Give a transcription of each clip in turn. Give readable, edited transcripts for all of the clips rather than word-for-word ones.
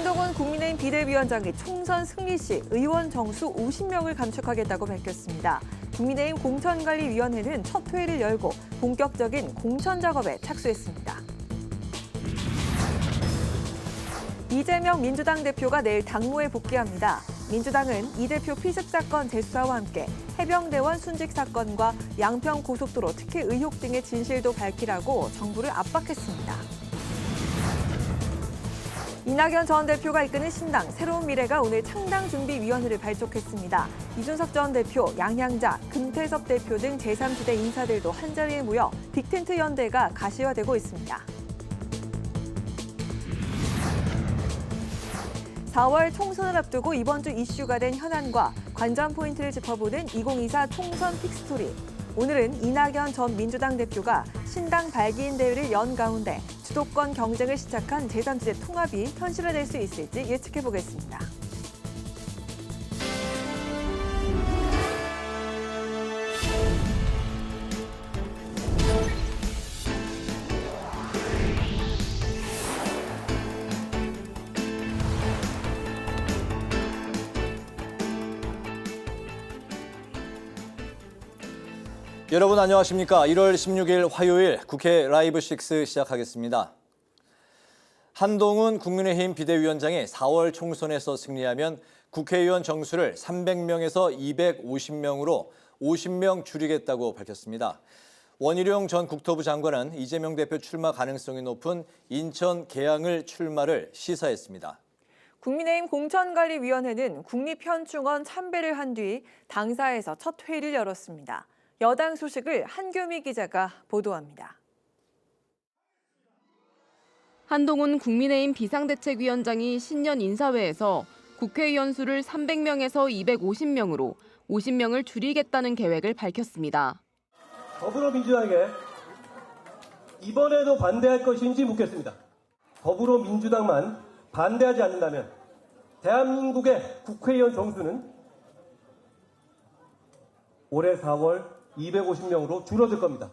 한동훈 국민의힘 비대위원장이 총선 승리 시 의원 정수 50명을 감축하겠다고 밝혔습니다. 국민의힘 공천관리위원회는 첫 회의를 열고 본격적인 공천 작업에 착수했습니다. 이재명 민주당 대표가 내일 당무에 복귀합니다. 민주당은 이 대표 피습 사건 재수사와 함께 해병대원 순직 사건과 양평 고속도로 특혜 의혹 등의 진실도 밝히라고 정부를 압박했습니다. 이낙연 전 대표가 이끄는 신당 새로운 미래가 오늘 창당준비위원회를 발족했습니다. 이준석 전 대표, 양향자, 금태섭 대표 등 제3지대 인사들도 한자리에 모여 빅텐트 연대가 가시화되고 있습니다. 4월 총선을 앞두고 이번 주 이슈가 된 현안과 관전 포인트를 짚어보는 2024 총선 픽스토리. 오늘은 이낙연 전 민주당 대표가 신당 발기인 대회를 연 가운데 주도권 경쟁을 시작한 제3지대 통합이 현실화될 수 있을지 예측해보겠습니다. 여러분 안녕하십니까? 1월 16일 화요일 국회 라이브 6 시작하겠습니다. 한동훈 국민의힘 비대위원장이 4월 총선에서 승리하면 국회의원 정수를 300명에서 250명으로 50명 줄이겠다고 밝혔습니다. 원희룡 전 국토부 장관은 이재명 대표 출마 가능성이 높은 인천 계양을 출마를 시사했습니다. 국민의힘 공천관리위원회는 국립현충원 참배를 한 뒤 당사에서 첫 회의를 열었습니다. 여당 소식을 한규미 기자가 보도합니다. 한동훈 국민의힘 비상대책위원장이 신년 인사회에서 국회의원 수를 300명에서 250명으로 50명을 줄이겠다는 계획을 밝혔습니다. 더불어민주당에게 이번에도 반대할 것인지 묻겠습니다. 더불어민주당만 반대하지 않는다면 대한민국의 국회의원 정수는 올해 4월 250명으로 줄어들 겁니다.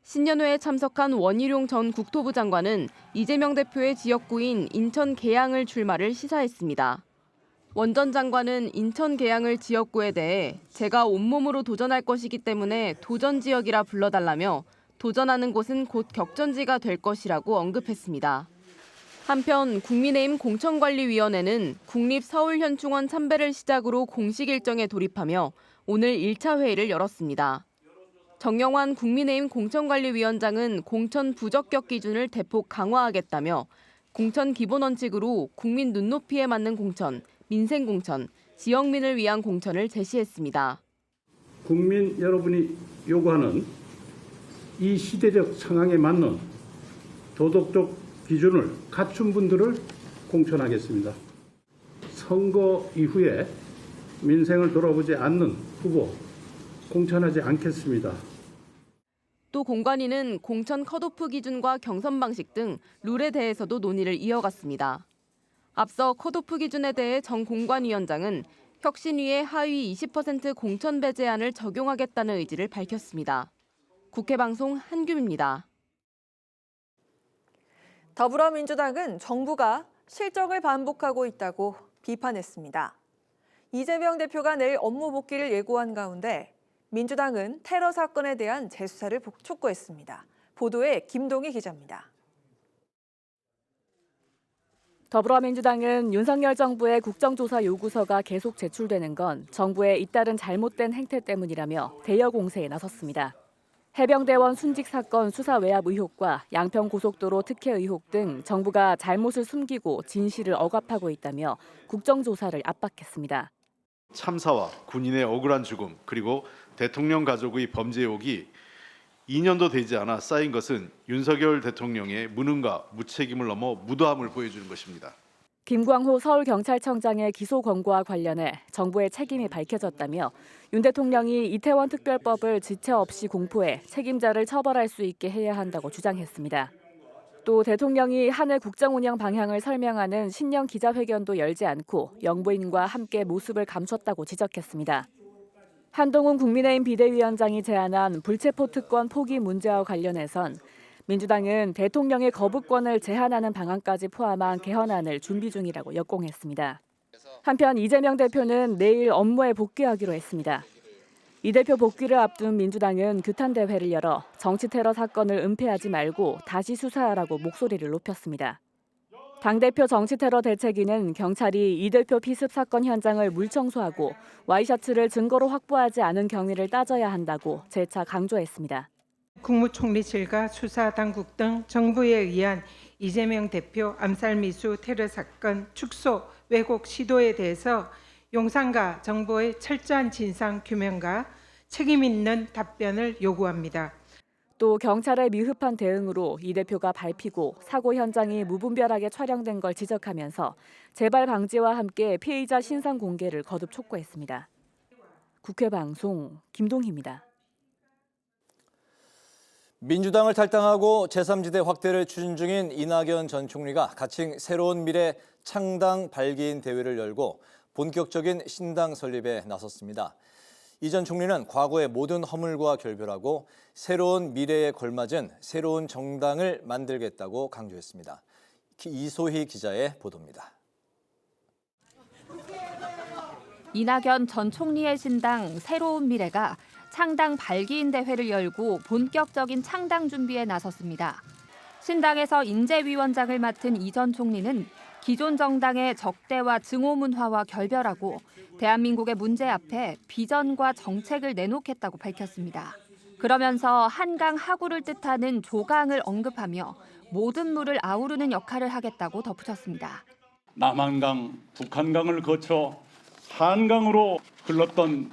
신년회에 참석한 원희룡 전 국토부 장관은 이재명 대표의 지역구인 인천 계양을 출마를 시사했습니다. 원 전 장관은 인천 계양을 지역구에 대해 제가 온몸으로 도전할 것이기 때문에 도전 지역이라 불러달라며 도전하는 곳은 곧 격전지가 될 것이라고 언급했습니다. 한편 국민의힘 공천관리위원회는 국립서울현충원 참배를 시작으로 공식 일정에 돌입하며 오늘 1차 회의를 열었습니다. 정영환 국민의힘 공천관리위원장은 공천 부적격 기준을 대폭 강화하겠다며 공천 기본 원칙으로 국민 눈높이에 맞는 공천, 민생 공천, 지역민을 위한 공천을 제시했습니다. 국민 여러분이 요구하는 이 시대적 상황에 맞는 도덕적 기준을 갖춘 분들을 공천하겠습니다. 선거 이후에 민생을 돌아보지 않는 후보 공천하지 않겠습니다. 또 공관위는 공천 컷오프 기준과 경선 방식 등 룰에 대해서도 논의를 이어갔습니다. 앞서 컷오프 기준에 대해 정 공관위원장은 혁신위의 하위 20% 공천 배제안을 적용하겠다는 의지를 밝혔습니다. 국회방송 한규미입니다. 더불어민주당은 정부가 실정을 반복하고 있다고 비판했습니다. 이재명 대표가 내일 업무 복귀를 예고한 가운데 민주당은 테러 사건에 대한 재수사를 촉구했습니다. 보도에 김동희 기자입니다. 더불어민주당은 윤석열 정부의 국정조사 요구서가 계속 제출되는 건 정부의 잇따른 잘못된 행태 때문이라며 대여 공세에 나섰습니다. 해병대원 순직 사건 수사 외압 의혹과 양평 고속도로 특혜 의혹 등 정부가 잘못을 숨기고 진실을 억압하고 있다며 국정조사를 압박했습니다. 참사와 군인의 억울한 죽음 그리고 대통령 가족의 범죄 의혹이 2년도 되지 않아 쌓인 것은 윤석열 대통령의 무능과 무책임을 넘어 무도함을 보여주는 것입니다. 김광호 서울경찰청장의 기소 권고와 관련해 정부의 책임이 밝혀졌다며 윤 대통령이 이태원 특별법을 지체 없이 공포해 책임자를 처벌할 수 있게 해야 한다고 주장했습니다. 또 대통령이 한 해 국정 운영 방향을 설명하는 신년 기자회견도 열지 않고 영부인과 함께 모습을 감췄다고 지적했습니다. 한동훈 국민의힘 비대위원장이 제안한 불체포 특권 포기 문제와 관련해선 민주당은 대통령의 거부권을 제한하는 방안까지 포함한 개헌안을 준비 중이라고 역공했습니다. 한편 이재명 대표는 내일 업무에 복귀하기로 했습니다. 이 대표 복귀를 앞둔 민주당은 규탄 대회를 열어 정치 테러 사건을 은폐하지 말고 다시 수사하라고 목소리를 높였습니다. 당대표 정치 테러 대책위는 경찰이 이 대표 피습 사건 현장을 물청소하고 와이셔츠를 증거로 확보하지 않은 경위를 따져야 한다고 재차 강조했습니다. 국무총리실과 수사당국 등 정부에 의한 이재명 대표 암살미수 테러 사건 축소 왜곡 시도에 대해서 용산과 정부의 철저한 진상 규명과 책임 있는 답변을 요구합니다. 또 경찰의 미흡한 대응으로 이 대표가 밟히고 사고 현장이 무분별하게 촬영된 걸 지적하면서 재발 방지와 함께 피의자 신상 공개를 거듭 촉구했습니다. 국회 방송 김동희입니다. 민주당을 탈당하고 제3지대 확대를 추진 중인 이낙연 전 총리가 가칭 새로운 미래 창당 발기인 대회를 열고 본격적인 신당 설립에 나섰습니다. 이 전 총리는 과거의 모든 허물과 결별하고 새로운 미래에 걸맞은 새로운 정당을 만들겠다고 강조했습니다. 이소희 기자의 보도입니다. 이낙연 전 총리의 신당 새로운 미래가 창당 발기인 대회를 열고 본격적인 창당 준비에 나섰습니다. 신당에서 인재위원장을 맡은 이 전 총리는 기존 정당의 적대와 증오문화와 결별하고 대한민국의 문제 앞에 비전과 정책을 내놓겠다고 밝혔습니다. 그러면서 한강 하구를 뜻하는 조강을 언급하며 모든 물을 아우르는 역할을 하겠다고 덧붙였습니다. 남한강, 북한강을 거쳐 한강으로 흘렀던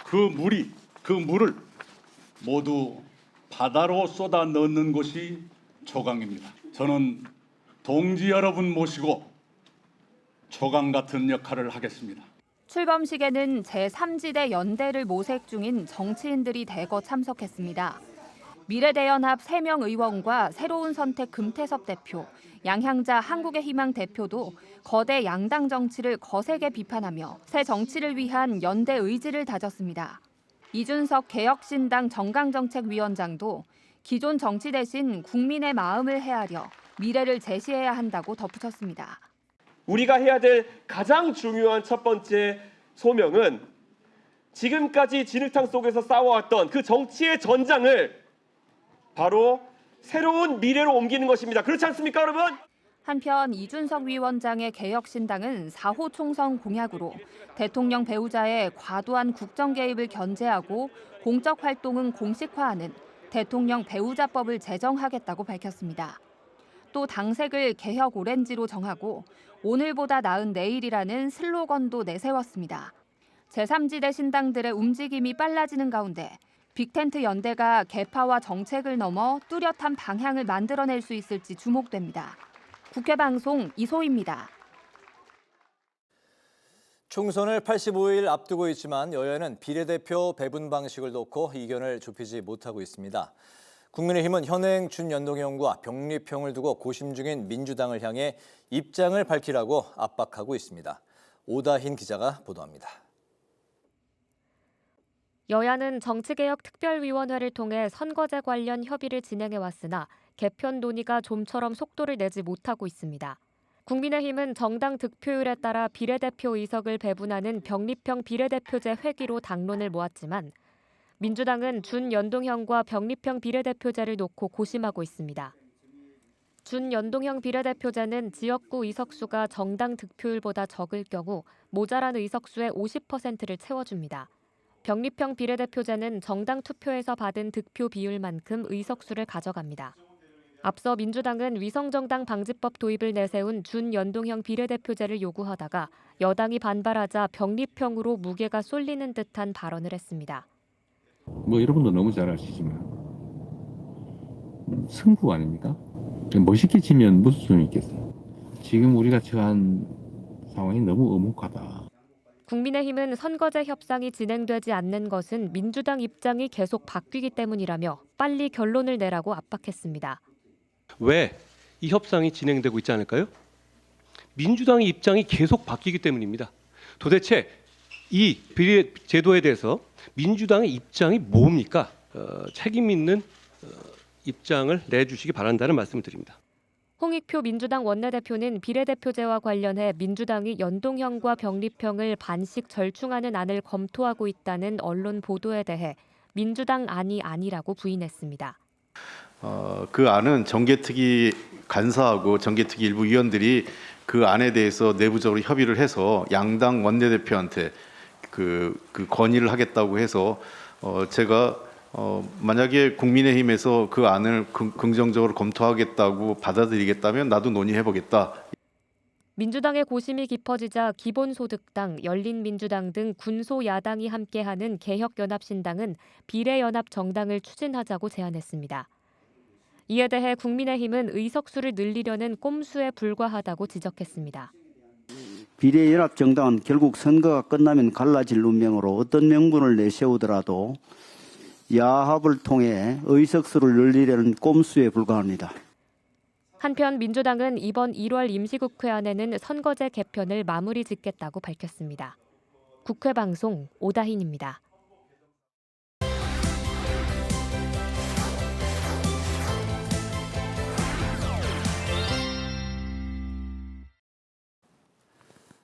그 물을 모두 바다로 쏟아 넣는 곳이 조강입니다. 저는 동지 여러분 모시고 조강 같은 역할을 하겠습니다. 출범식에는 제3지대 연대를 모색 중인 정치인들이 대거 참석했습니다. 미래대연합 3명 의원과 새로운 선택 금태섭 대표, 양향자 한국의 희망 대표도 거대 양당 정치를 거세게 비판하며 새 정치를 위한 연대 의지를 다졌습니다. 이준석 개혁신당 정강정책위원장도 기존 정치 대신 국민의 마음을 헤아려 미래를 제시해야 한다고 덧붙였습니다. 우리가 해야 될 가장 중요한 첫 번째 소명은 지금까지 진흙탕 속에서 싸워왔던 그 정치의 전장을 바로 새로운 미래로 옮기는 것입니다. 그렇지 않습니까, 여러분? 한편 이준석 위원장의 개혁신당은 4호 총선 공약으로 대통령 배우자의 과도한 국정 개입을 견제하고 공적 활동은 공식화하는 대통령 배우자법을 제정하겠다고 밝혔습니다. 또 당색을 개혁 오렌지로 정하고 오늘보다 나은 내일이라는 슬로건도 내세웠습니다. 제3지대 신당들의 움직임이 빨라지는 가운데 빅텐트 연대가 개파와 정책을 넘어 뚜렷한 방향을 만들어낼 수 있을지 주목됩니다. 국회 방송 이소희입니다. 총선을 85일 앞두고 있지만 여야는 비례대표 배분 방식을 놓고 이견을 좁히지 못하고 있습니다. 국민의힘은 현행 준연동형과 병립형을 두고 고심 중인 민주당을 향해 입장을 밝히라고 압박하고 있습니다. 오다힌 기자가 보도합니다. 여야는 정치개혁특별위원회를 통해 선거제 관련 협의를 진행해왔으나 개편 논의가 좀처럼 속도를 내지 못하고 있습니다. 국민의힘은 정당 득표율에 따라 비례대표 의석을 배분하는 병립형 비례대표제 회귀로 당론을 모았지만 민주당은 준연동형과 병립형 비례대표제를 놓고 고심하고 있습니다. 준연동형 비례대표제는 지역구 의석수가 정당 득표율보다 적을 경우 모자란 의석수의 50%를 채워줍니다. 병립형 비례대표제는 정당 투표에서 받은 득표 비율만큼 의석수를 가져갑니다. 앞서 민주당은 위성정당 방지법 도입을 내세운 준연동형 비례대표제를 요구하다가 여당이 반발하자 병립형으로 무게가 쏠리는 듯한 발언을 했습니다. 여러분도 너무 잘 아시지만 승부 아닙니까? 멋있게 지면 무슨 소용이 있겠어요. 지금 우리가 처한 상황이 너무 엄혹하다. 국민의힘은 선거제 협상이 진행되지 않는 것은 민주당 입장이 계속 바뀌기 때문이라며 빨리 결론을 내라고 압박했습니다. 왜 이 협상이 진행되고 있지 않을까요? 민주당의 입장이 계속 바뀌기 때문입니다. 도대체 이 비례 제도에 대해서 민주당의 입장이 뭡니까? 책임 있는 입장을 내주시기 바란다는 말씀을 드립니다. 홍익표 민주당 원내대표는 비례대표제와 관련해 민주당이 연동형과 병립형을 반씩 절충하는 안을 검토하고 있다는 언론 보도에 대해 민주당 안이 아니라고 부인했습니다. 그 안은 정개특위 간사하고 정개특위 일부 위원들이 그 안에 대해서 내부적으로 협의를 해서 양당 원내대표한테 그 건의를 하겠다고 해서 제가 만약에 국민의힘에서 그 안을 긍정적으로 검토하겠다고 받아들이겠다면 나도 논의해보겠다. 민주당의 고심이 깊어지자 기본소득당, 열린민주당 등 군소 야당이 함께하는 개혁연합신당은 비례연합정당을 추진하자고 제안했습니다. 이에 대해 국민의힘은 의석수를 늘리려는 꼼수에 불과하다고 지적했습니다. 비례연합정당은 결국 선거가 끝나면 갈라질 운명으로 어떤 명분을 내세우더라도 야합을 통해 의석수를 늘리려는 꼼수에 불과합니다. 한편 민주당은 이번 1월 임시국회 안에는 선거제 개편을 마무리 짓겠다고 밝혔습니다. 국회방송 오다힌입니다.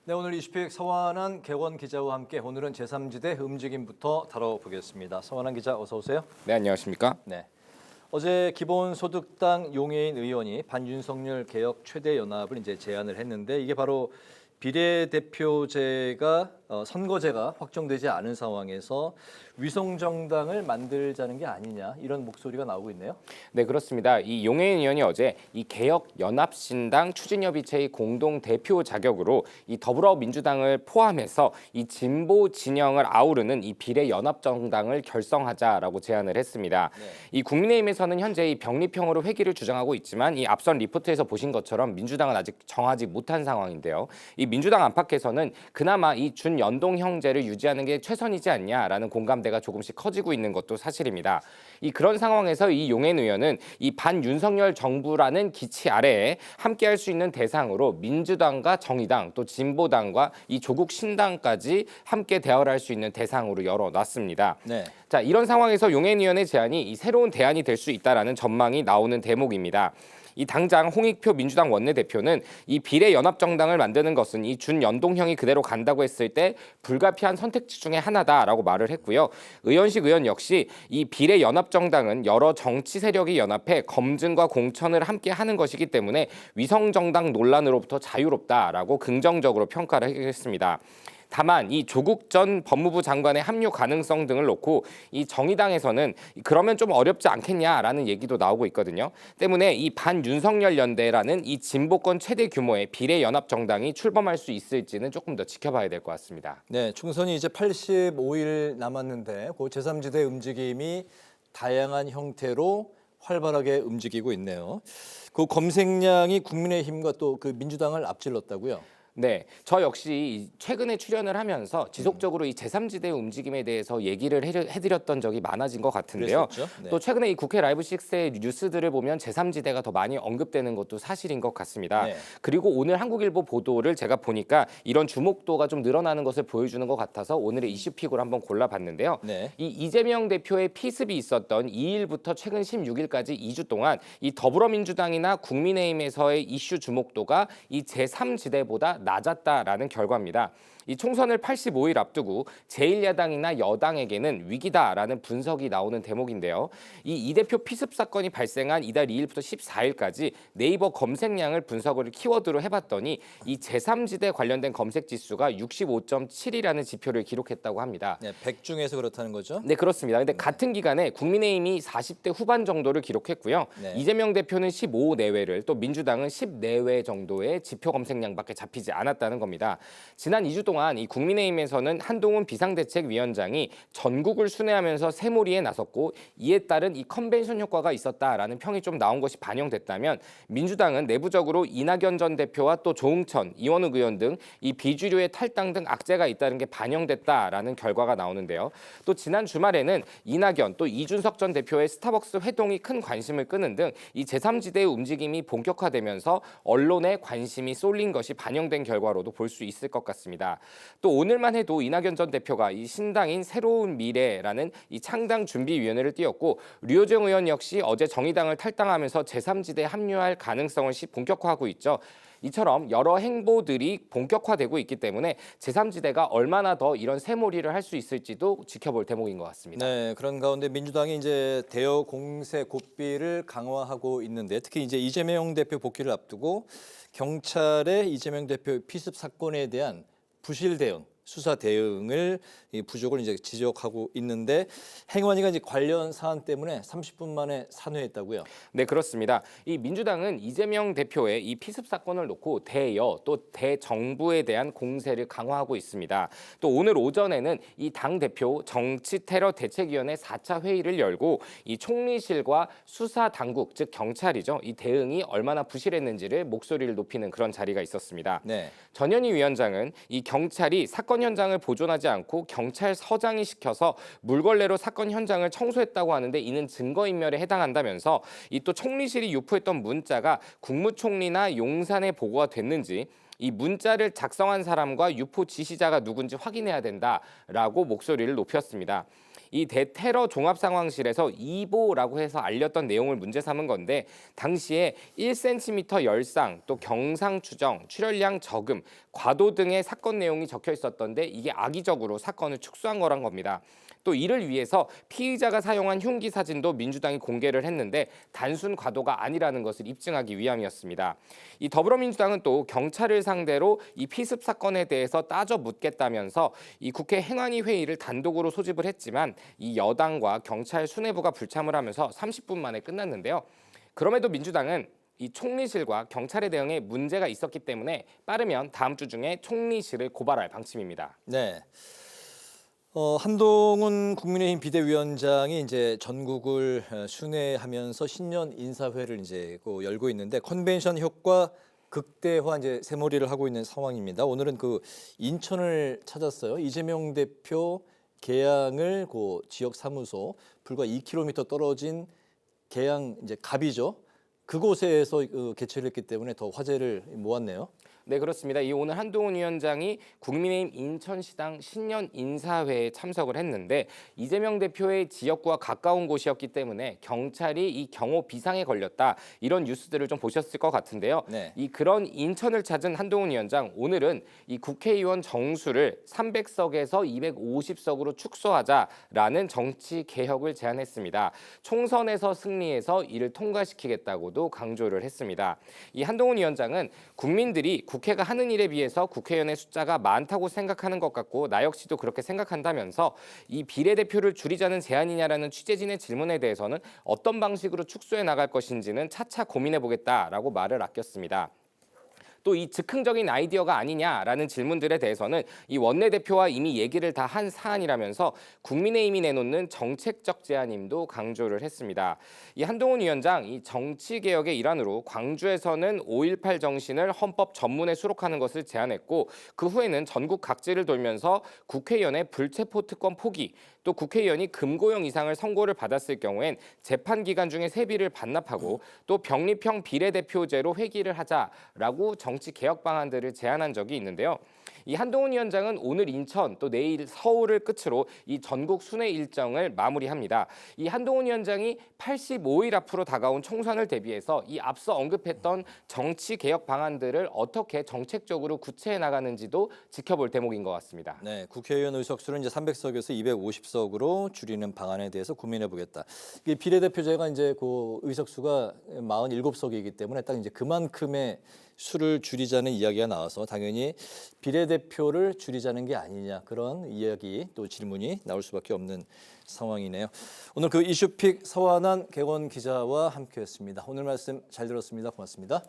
네, 오늘 이슈픽 서완한 개원 기자와 함께 오늘은 제3지대 움직임부터 다뤄보겠습니다. 서완한 기자 어서 오세요. 네, 안녕하십니까? 네. 어제 기본소득당 용해인 의원이 반윤석열 개혁 최대 연합을 이제 제안을 했는데 이게 바로 비례대표제가 선거제가 확정되지 않은 상황에서 위성정당을 만들자는 게 아니냐 이런 목소리가 나오고 있네요. 네, 그렇습니다. 이 용해인 의원이 어제 이 개혁연합신당 추진협의체의 공동 대표 자격으로 이 더불어민주당을 포함해서 이 진보 진영을 아우르는 이 비례연합정당을 결성하자라고 제안을 했습니다. 네. 이 국민의힘에서는 현재 이 병립형으로 회귀를 주장하고 있지만 이 앞선 리포트에서 보신 것처럼 민주당은 아직 정하지 못한 상황인데요. 이 민주당 안팎에서는 그나마 이 준연동형제를 유지하는 게 최선이지 않냐라는 공감대가 조금씩 커지고 있는 것도 사실입니다. 이 그런 상황에서 이 용해인 의원은 이 반윤석열 정부라는 기치 아래에 함께할 수 있는 대상으로 민주당과 정의당 또 진보당과 이 조국 신당까지 함께 대화를 할 수 있는 대상으로 열어놨습니다. 네. 자, 이런 상황에서 용해인 의원의 제안이 이 새로운 대안이 될 수 있다라는 전망이 나오는 대목입니다. 이 당장 홍익표 민주당 원내대표는 이 비례연합정당을 만드는 것은 이 준연동형이 그대로 간다고 했을 때 불가피한 선택지 중에 하나다라고 말을 했고요. 의원식 의원 역시 이 비례연합정당은 여러 정치 세력이 연합해 검증과 공천을 함께 하는 것이기 때문에 위성정당 논란으로부터 자유롭다라고 긍정적으로 평가를 했습니다. 다만 이 조국 전 법무부 장관의 합류 가능성 등을 놓고 이 정의당에서는 그러면 좀 어렵지 않겠냐라는 얘기도 나오고 있거든요. 때문에 이 반윤석열 연대라는 이 진보권 최대 규모의 비례연합정당이 출범할 수 있을지는 조금 더 지켜봐야 될 것 같습니다. 네, 총선이 이제 85일 남았는데 그 제3지대 움직임이 다양한 형태로 활발하게 움직이고 있네요. 그 검색량이 국민의힘과 또 그 민주당을 앞질렀다고요? 네, 저 역시 최근에 출연을 하면서 지속적으로 이 제3지대 움직임에 대해서 얘기를 해드렸던 적이 많아진 것 같은데요. 네. 또 최근에 이 국회 라이브 6의 뉴스들을 보면 제3지대가 더 많이 언급되는 것도 사실인 것 같습니다. 네. 그리고 오늘 한국일보 보도를 제가 보니까 이런 주목도가 좀 늘어나는 것을 보여주는 것 같아서 오늘의 이슈픽으로 한번 골라봤는데요. 네. 이 이재명 대표의 피습이 있었던 2일부터 최근 16일까지 2주 동안 이 더불어민주당이나 국민의힘에서의 이슈 주목도가 이 제3지대보다 낮았다라는 결과입니다. 이 총선을 85일 앞두고 제1야당이나 여당에게는 위기다라는 분석이 나오는 대목인데요. 이 대표 피습 사건이 발생한 이달 2일부터 14일까지 네이버 검색량을 분석을 키워드로 해봤더니 이 제3지대 관련된 검색 지수가 65.7이라는 지표를 기록했다고 합니다. 네, 100 중에서 그렇다는 거죠? 네, 그렇습니다. 근데 같은 기간에 국민의힘이 40대 후반 정도를 기록했고요. 네. 이재명 대표는 15 내외를 또 민주당은 10 내외 정도의 지표 검색량밖에 잡히지 않았다는 겁니다. 지난 2주 동안 이 국민의힘에서는 한동훈 비상대책위원장이 전국을 순회하면서 새몰이에 나섰고 이에 따른 이 컨벤션 효과가 있었다라는 평이 좀 나온 것이 반영됐다면 민주당은 내부적으로 이낙연 전 대표와 또 조응천, 이원욱 의원 등 이 비주류의 탈당 등 악재가 있다는 게 반영됐다라는 결과가 나오는데요. 또 지난 주말에는 이낙연 또 이준석 전 대표의 스타벅스 회동이 큰 관심을 끄는 등 이 제3지대의 움직임이 본격화되면서 언론의 관심이 쏠린 것이 반영된 결과로도 볼 수 있을 것 같습니다. 또 오늘만 해도 이낙연 전 대표가 이 신당인 새로운 미래라는 이 창당 준비위원회를 띄웠고 류호정 의원 역시 어제 정의당을 탈당하면서 제3지대에 합류할 가능성을 본격화하고 있죠. 이처럼 여러 행보들이 본격화되고 있기 때문에 제3지대가 얼마나 더 이런 새몰이를 할 수 있을지도 지켜볼 대목인 것 같습니다. 네, 그런 가운데 민주당이 이제 대여 공세 고삐를 강화하고 있는데 특히 이제 이재명 대표 복귀를 앞두고 경찰의 이재명 대표 피습 사건에 대한 부실 대응, 수사 대응을 부족을 이제 지적하고 있는데 행안위가 이제 관련 사안 때문에 30분 만에 산회했다고요. 네, 그렇습니다. 이 민주당은 이재명 대표의 이 피습 사건을 놓고 대여 또 대정부에 대한 공세를 강화하고 있습니다. 또 오늘 오전에는 이 당 대표 정치테러 대책위원회 4차 회의를 열고 이 총리실과 수사 당국 즉 경찰이죠. 이 대응이 얼마나 부실했는지를 목소리를 높이는 그런 자리가 있었습니다. 네. 전현희 위원장은 이 경찰이 사건 현장을 보존하지 않고 경찰서장이 시켜서 물걸레로 사건 현장을 청소했다고 하는데 이는 증거인멸에 해당한다면서 이 또 총리실이 유포했던 문자가 국무총리나 용산에 보고가 됐는지 이 문자를 작성한 사람과 유포 지시자가 누군지 확인해야 된다라고 목소리를 높였습니다. 이 대테러 종합상황실에서 2보라고 해서 알렸던 내용을 문제 삼은 건데 당시에 1cm 열상, 또 경상 추정, 출혈량 저금, 과도 등의 사건 내용이 적혀 있었던데 이게 악의적으로 사건을 축소한 거란 겁니다. 또 이를 위해서 피의자가 사용한 흉기 사진도 민주당이 공개를 했는데 단순 과도가 아니라는 것을 입증하기 위함이었습니다. 이 더불어민주당은 또 경찰을 상대로 이 피습 사건에 대해서 따져 묻겠다면서 이 국회 행안위 회의를 단독으로 소집을 했지만 이 여당과 경찰 수뇌부가 불참을 하면서 30분 만에 끝났는데요. 그럼에도 민주당은 이 총리실과 경찰의 대응에 문제가 있었기 때문에 빠르면 다음 주 중에 총리실을 고발할 방침입니다. 네. 한동훈 국민의힘 비대위원장이 이제 전국을 순회하면서 신년 인사회를 이제 열고 있는데 컨벤션 효과 극대화 이제 새몰이를 하고 있는 상황입니다. 오늘은 그 인천을 찾았어요. 이재명 대표 개항을 그 지역 사무소 불과 2km 떨어진 개항 이제 갑이죠. 그곳에서 개최를 했기 때문에 더 화제를 모았네요. 네, 그렇습니다. 이 오늘 한동훈 위원장이 국민의힘 인천시당 신년 인사회에 참석을 했는데 이재명 대표의 지역구와 가까운 곳이었기 때문에 경찰이 이 경호 비상에 걸렸다 이런 뉴스들을 좀 보셨을 것 같은데요. 네. 이 그런 인천을 찾은 한동훈 위원장 오늘은 이 국회의원 정수를 300석에서 250석으로 축소하자라는 정치 개혁을 제안했습니다. 총선에서 승리해서 이를 통과시키겠다고도 강조를 했습니다. 이 한동훈 위원장은 국민들이 국회가 하는 일에 비해서 국회의원의 숫자가 많다고 생각하는 것 같고 나 역시도 그렇게 생각한다면서 이 비례대표를 줄이자는 제안이냐라는 취재진의 질문에 대해서는 어떤 방식으로 축소해 나갈 것인지는 차차 고민해 보겠다라고 말을 아꼈습니다. 또 이 즉흥적인 아이디어가 아니냐라는 질문들에 대해서는 이 원내대표와 이미 얘기를 다 한 사안이라면서 국민의힘이 내놓는 정책적 제안임도 강조를 했습니다. 이 한동훈 위원장 이 정치개혁의 일환으로 광주에서는 5.18 정신을 헌법 전문에 수록하는 것을 제안했고 그 후에는 전국 각지를 돌면서 국회의원의 불체포 특권 포기 또 국회의원이 금고형 이상을 선고를 받았을 경우엔 재판 기간 중에 세비를 반납하고 또 병립형 비례대표제로 회귀를 하자라고 정치 개혁 방안들을 제안한 적이 있는데요. 이 한동훈 위원장은 오늘 인천 또 내일 서울을 끝으로 이 전국 순회 일정을 마무리합니다. 이 한동훈 위원장이 85일 앞으로 다가온 총선을 대비해서 이 앞서 언급했던 정치 개혁 방안들을 어떻게 정책적으로 구체해 나가는지도 지켜볼 대목인 것 같습니다. 네, 국회의원 의석수는 이제 300석에서 250석으로 줄이는 방안에 대해서 고민해 보겠다. 이 비례대표제가 이제 그 의석수가 47석이기 때문에 딱 이제 그만큼의 수를 줄이자는 이야기가 나와서 당연히 비례대표를 줄이자는 게 아니냐 그런 이야기 또 질문이 나올 수밖에 없는 상황이네요. 오늘 그 이슈픽 서완한 객원 기자와 함께했습니다. 오늘 말씀 잘 들었습니다. 고맙습니다.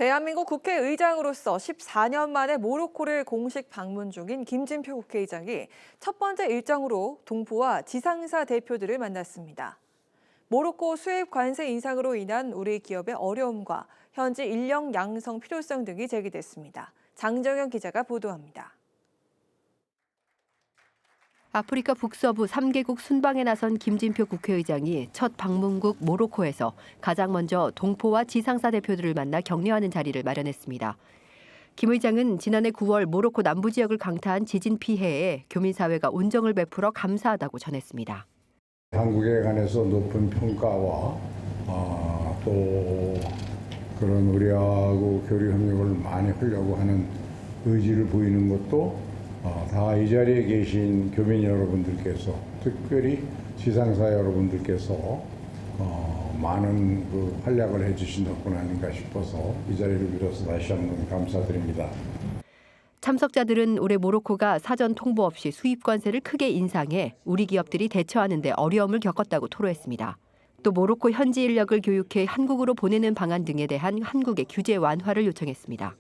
대한민국 국회의장으로서 14년 만에 모로코를 공식 방문 중인 김진표 국회의장이 첫 번째 일정으로 동포와 지상사 대표들을 만났습니다. 모로코 수입 관세 인상으로 인한 우리 기업의 어려움과 현지 인력 양성 필요성 등이 제기됐습니다. 장정현 기자가 보도합니다. 아프리카 북서부 3개국 순방에 나선 김진표 국회의장이 첫 방문국 모로코에서 가장 먼저 동포와 지상사 대표들을 만나 격려하는 자리를 마련했습니다. 김 의장은 지난해 9월 모로코 남부 지역을 강타한 지진 피해에 교민사회가 온정을 베풀어 감사하다고 전했습니다. 한국에 관해서 높은 평가와 또 그런 우리하고 교류 협력을 많이 하려고 하는 의지를 보이는 것도 다 이 자리에 계신 교민 여러분들께서 특별히 지상사 여러분들께서 많은 그 활약을 해주신 덕분 아닌가 싶어서 이 자리를 빌어서 다시 한번 감사드립니다. 참석자들은 올해 모로코가 사전 통보 없이 수입 관세를 크게 인상해 우리 기업들이 대처하는 데 어려움을 겪었다고 토로했습니다. 또 모로코 현지 인력을 교육해 한국으로 보내는 방안 등에 대한 한국의 규제 완화를 요청했습니다.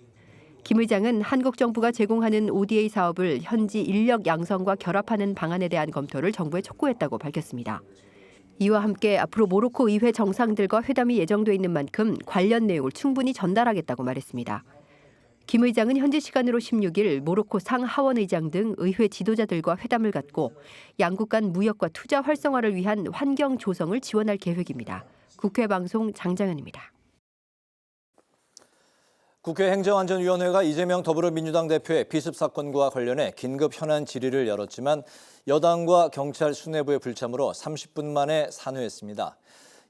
김 의장은 한국 정부가 제공하는 ODA 사업을 현지 인력 양성과 결합하는 방안에 대한 검토를 정부에 촉구했다고 밝혔습니다. 이와 함께 앞으로 모로코 의회 정상들과 회담이 예정돼 있는 만큼 관련 내용을 충분히 전달하겠다고 말했습니다. 김 의장은 현지 시간으로 16일 모로코 상하원 의장 등 의회 지도자들과 회담을 갖고 양국 간 무역과 투자 활성화를 위한 환경 조성을 지원할 계획입니다. 국회 방송 장장현입니다. 국회 행정안전위원회가 이재명 더불어민주당 대표의 비습 사건과 관련해 긴급 현안 질의를 열었지만 여당과 경찰 수뇌부의 불참으로 30분 만에 산회했습니다.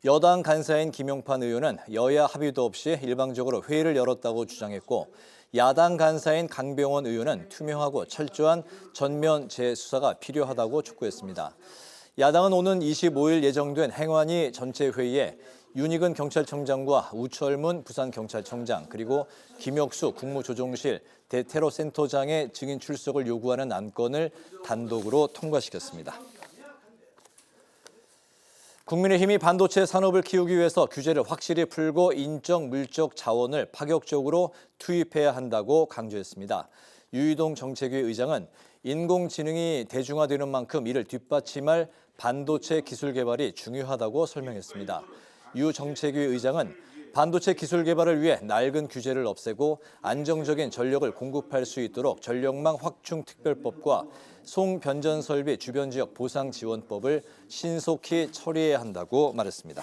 여당 간사인 김용판 의원은 여야 합의도 없이 일방적으로 회의를 열었다고 주장했고 야당 간사인 강병원 의원은 투명하고 철저한 전면 재수사가 필요하다고 촉구했습니다. 야당은 오는 25일 예정된 행안위 전체 회의에 윤익은 경찰청장과 우철문 부산경찰청장 그리고 김혁수 국무조정실 대테러센터장의 증인 출석을 요구하는 안건을 단독으로 통과시켰습니다. 국민의힘이 반도체 산업을 키우기 위해서 규제를 확실히 풀고 인적, 물적 자원을 파격적으로 투입해야 한다고 강조했습니다. 유이동 정책위 의장은 인공지능이 대중화되는 만큼 이를 뒷받침할 반도체 기술 개발이 중요하다고 설명했습니다. 유 정책위 의장은 반도체 기술 개발을 위해 낡은 규제를 없애고 안정적인 전력을 공급할 수 있도록 전력망 확충 특별법과 송변전설비 주변지역 보상지원법을 신속히 처리해야 한다고 말했습니다.